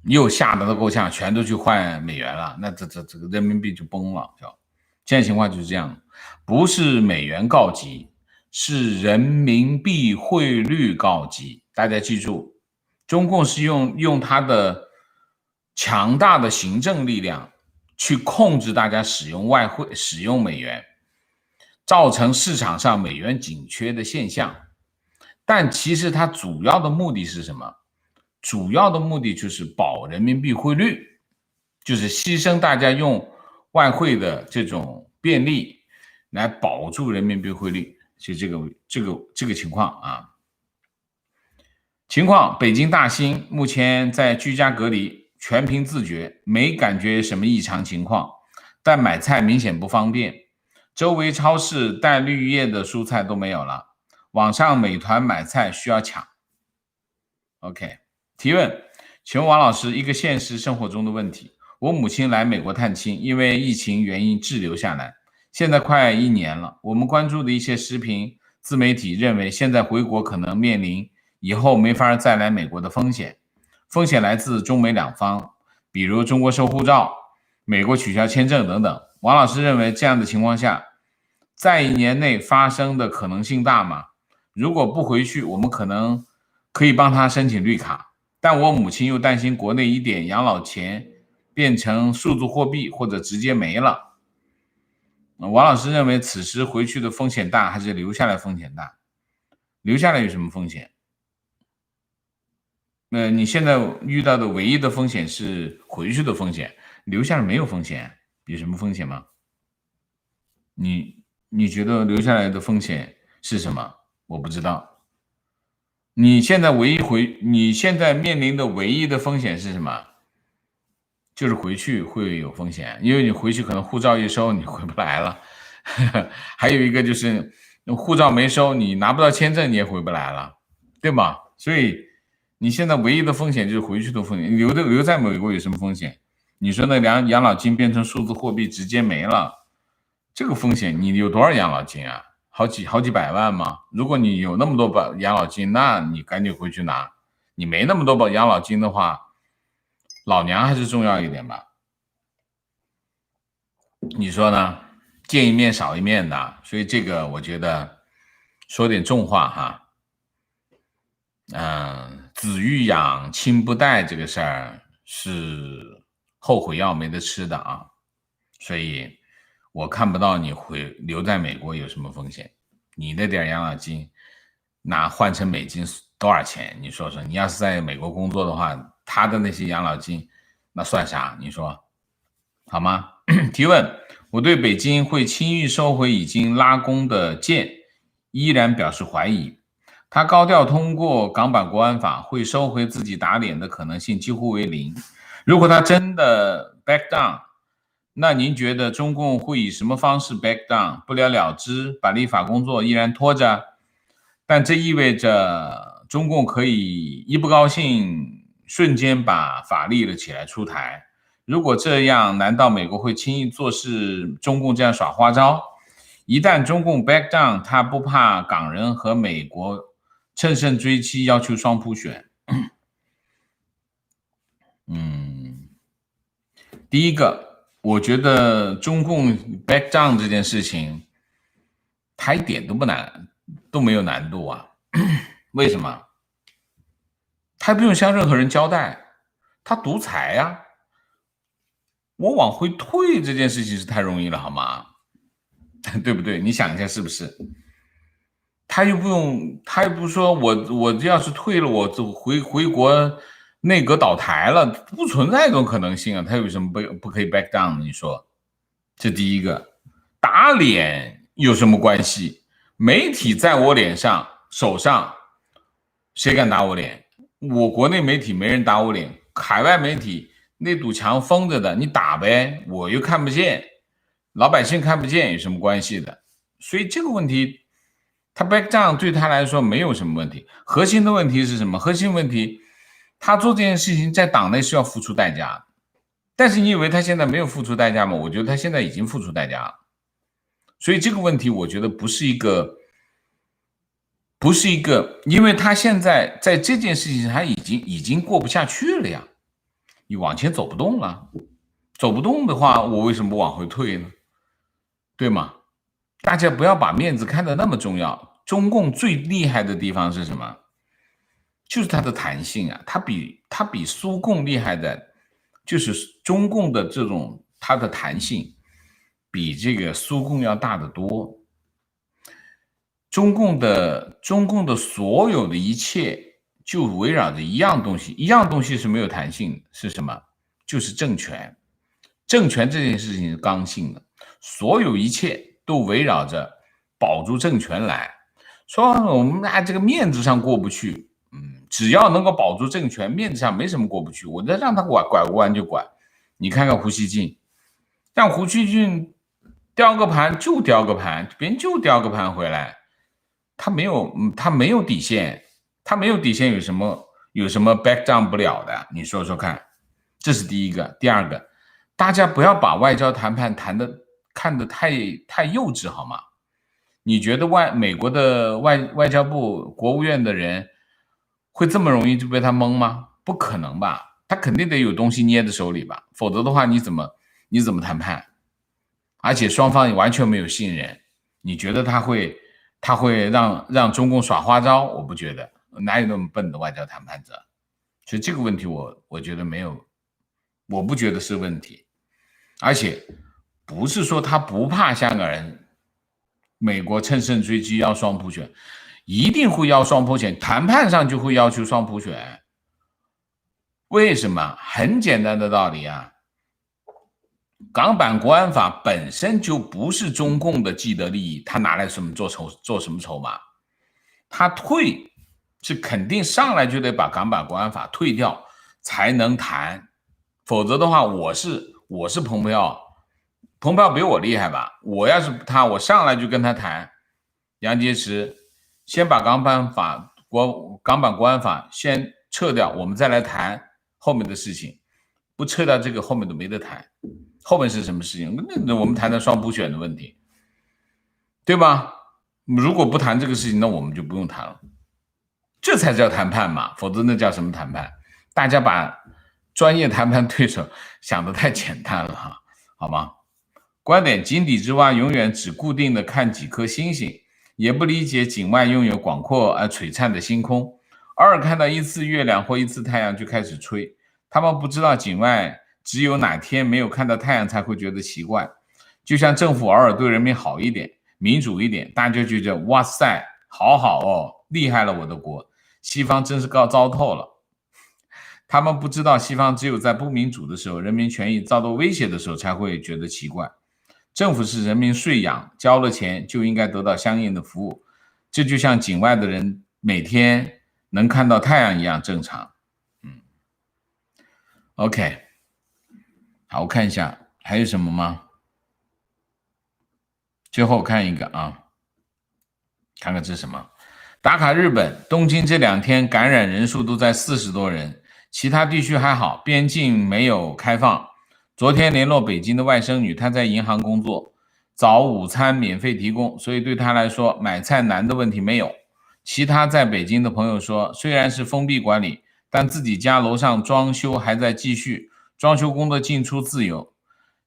又吓得都够呛，全都去换美元了，那这个人民币就崩了。现在情况就是这样，不是美元告急，是人民币汇率告急。大家记住，中共是用它的强大的行政力量去控制大家使用外汇、使用美元，造成市场上美元紧缺的现象。但其实它主要的目的是什么？主要的目的就是保人民币汇率，就是牺牲大家用外汇的这种便利来保住人民币汇率，就这个情况啊。情况，北京大兴目前在居家隔离，全凭自觉，没感觉什么异常情况，但买菜明显不方便，周围超市带绿叶的蔬菜都没有了，网上美团买菜需要抢。OK， 提问，请问王老师，一个现实生活中的问题，我母亲来美国探亲，因为疫情原因滞留下来，现在快1年了。我们关注的一些视频自媒体认为，现在回国可能面临以后没法再来美国的风险。风险来自中美两方，比如中国收护照、美国取消签证等等。王老师认为这样的情况下，在1年内发生的可能性大吗？如果不回去，我们可能可以帮他申请绿卡，但我母亲又担心国内一点养老钱变成数字货币或者直接没了。王老师认为此时回去的风险大还是留下来风险大？留下来有什么风险？你现在遇到的唯一的风险是回去的风险，留下来没有风险，有什么风险吗？你觉得留下来的风险是什么？我不知道。你现在面临的唯一的风险是什么？就是回去会有风险，因为你回去可能护照一收你回不来了，还有一个就是护照没收，你拿不到签证你也回不来了，对吗？所以你现在唯一的风险就是回去的风险。留在美国有什么风险？你说那养老金变成数字货币直接没了，这个风险你有多少养老金啊？好几百万吗？如果你有那么多养老金，那你赶紧回去拿。你没那么多养老金的话，老娘还是重要一点吧。你说呢？见一面少一面的，所以这个我觉得说点重话哈。子欲养亲不待这个事儿是后悔药没得吃的啊，所以我看不到你留在美国有什么风险。你那点养老金那换成美金多少钱？你说说，你要是在美国工作的话，他的那些养老金那算啥？你说好吗？提问：我对北京会轻易收回已经拉弓的箭依然表示怀疑。他高调通过港版国安法，会收回自己打脸的可能性几乎为零。如果他真的 back down， 那您觉得中共会以什么方式 back down？ 不了了之，把立法工作依然拖着？但这意味着中共可以一不高兴瞬间把法立了起来出台。如果这样，难道美国会轻易坐视中共这样耍花招？一旦中共 back down， 他不怕港人和美国乘胜追击，要求双普选。第一个，我觉得中共 back down 这件事情，它一点都不难，都没有难度啊。为什么？他不用向任何人交代，他独裁啊。我往回退这件事情是太容易了，好吗？对不对？你想一下是不是？他又不说我要是退了，我就回国内阁倒台了，不存在这种可能性啊！他有什么不可以 back down 的？你说，这第一个，打脸有什么关系？媒体在我手上，谁敢打我脸？我国内媒体没人打我脸，海外媒体那堵墙封着的，你打呗，我又看不见，老百姓看不见，有什么关系的？所以这个问题，他 back down 对他来说没有什么问题。核心的问题是什么？核心问题，他做这件事情在党内是要付出代价的。但是你以为他现在没有付出代价吗？我觉得他现在已经付出代价了。所以这个问题，我觉得不是一个，因为他现在在这件事情上他已经过不下去了呀，你往前走不动了，走不动的话，我为什么不往回退呢？对吗？大家不要把面子看得那么重要。中共最厉害的地方是什么？就是它的弹性啊，它比苏共厉害的，就是中共的这种它的弹性比这个苏共要大得多。中共的所有的一切就围绕着一样东西是没有弹性的，是什么？就是政权。政权这件事情是刚性的，所有一切都围绕着保住政权来。说我们这个面子上过不去，只要能够保住政权，面子上没什么过不去，我再让他拐不弯就拐。你看看胡锡进，让胡锡进叼个盘就叼个盘，别人就叼个盘回来，他没有底线，他没有底线，有什么 back down 不了的？你说说看，这是第一个。第二个，大家不要把外交谈判看得太幼稚好吗？你觉得美国的外交部国务院的人会这么容易就被他蒙吗？不可能吧？他肯定得有东西捏在手里吧，否则的话你怎么谈判？而且双方也完全没有信任，你觉得他会让中共耍花招？我不觉得，哪有那么笨的外交谈判者？所以这个问题我觉得没有，我不觉得是问题，而且不是说他不怕香港人，美国乘胜追击要双普选，一定会要双普选，谈判上就会要求双普选。为什么？很简单的道理啊，港版国安法本身就不是中共的既得利益，他拿来做什么筹码？他退是肯定上来就得把港版国安法退掉才能谈，否则的话，我是蓬佩奥，蓬佩奥比我厉害吧？我要是他，我上来就跟他谈，杨洁篪先把港版国安法先撤掉，我们再来谈后面的事情，不撤掉这个后面都没得谈。后面是什么事情？那我们谈谈双普选的问题，对吧？如果不谈这个事情，那我们就不用谈了，这才叫谈判嘛，否则那叫什么谈判？大家把专业谈判对手想得太简单了哈，好吗？观点：井底之蛙永远只固定的看几颗星星，也不理解井外拥有广阔而璀璨的星空。偶尔看到一次月亮或一次太阳就开始吹，他们不知道井外只有哪天没有看到太阳才会觉得奇怪。就像政府偶尔对人民好一点，民主一点，大家就觉得哇塞，好好哦，厉害了我的国，西方真是糟透了。他们不知道西方只有在不民主的时候，人民权益遭到威胁的时候才会觉得奇怪。政府是人民税养，交了钱就应该得到相应的服务，这就像境外的人每天能看到太阳一样正常。OK， 好，我看一下还有什么吗？最后看一个啊，看看这是什么。打卡日本，东京这2天感染人数都在40多人，其他地区还好，边境没有开放。昨天联络北京的外甥女，她在银行工作，早午餐免费提供，所以对她来说买菜难的问题没有。其他在北京的朋友说，虽然是封闭管理，但自己家楼上装修还在继续，装修工的进出自由，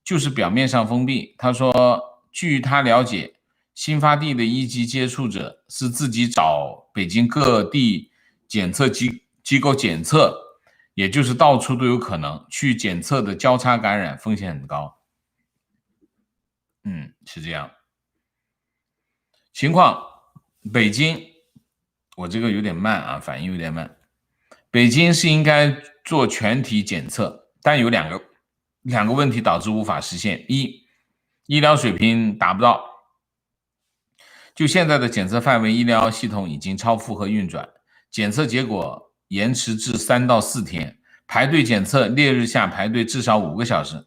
就是表面上封闭。他说，据他了解，新发地的1级接触者是自己找北京各地检测机构检测，也就是到处都有可能去检测的交叉感染风险很高。是这样。情况，北京，我这个有点慢啊，反应有点慢。北京是应该做全体检测，但有两个问题导致无法实现：一，医疗水平达不到。就现在的检测范围，医疗系统已经超负荷运转，检测结果延迟至3到4天，排队检测烈日下排队至少5个小时，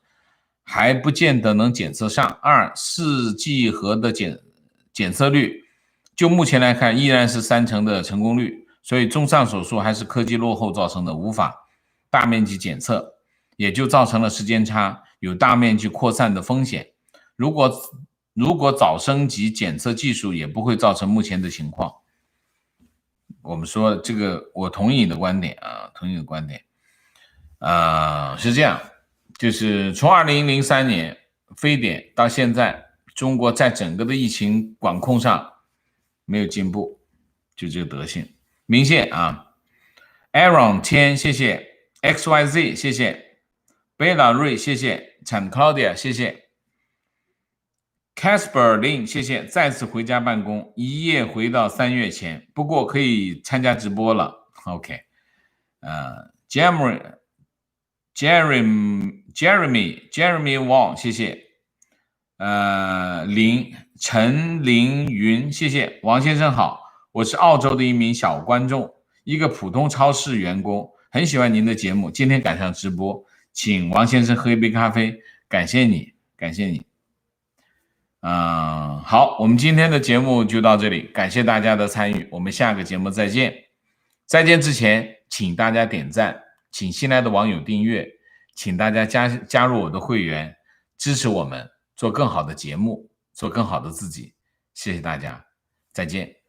还不见得能检测上。二，4剂核的检测率，就目前来看依然是30%的成功率，所以综上所述还是科技落后造成的，无法大面积检测，也就造成了时间差，有大面积扩散的风险。如果早升级检测技术，也不会造成目前的情况。我们说这个，我同意你的观点啊，同意你的观点。是这样，就是从2003年非典到现在，中国在整个的疫情管控上没有进步，就这个德行。明线啊 ，Aaron 10谢谢 ，XYZ 谢谢，贝拉瑞谢谢，产 Claudia 谢谢。Casper 林谢谢，再次回家办公，一夜回到3月前，不过可以参加直播了。OK， Jeremy Wang 谢谢，陈凌云谢谢，王先生好，我是澳洲的一名小观众，一个普通超市员工，很喜欢您的节目，今天赶上直播，请王先生喝一杯咖啡，感谢你，感谢你。好，我们今天的节目就到这里，感谢大家的参与，我们下个节目再见。再见之前，请大家点赞，请新来的网友订阅，请大家加入我的会员，支持我们做更好的节目，做更好的自己。谢谢大家，再见。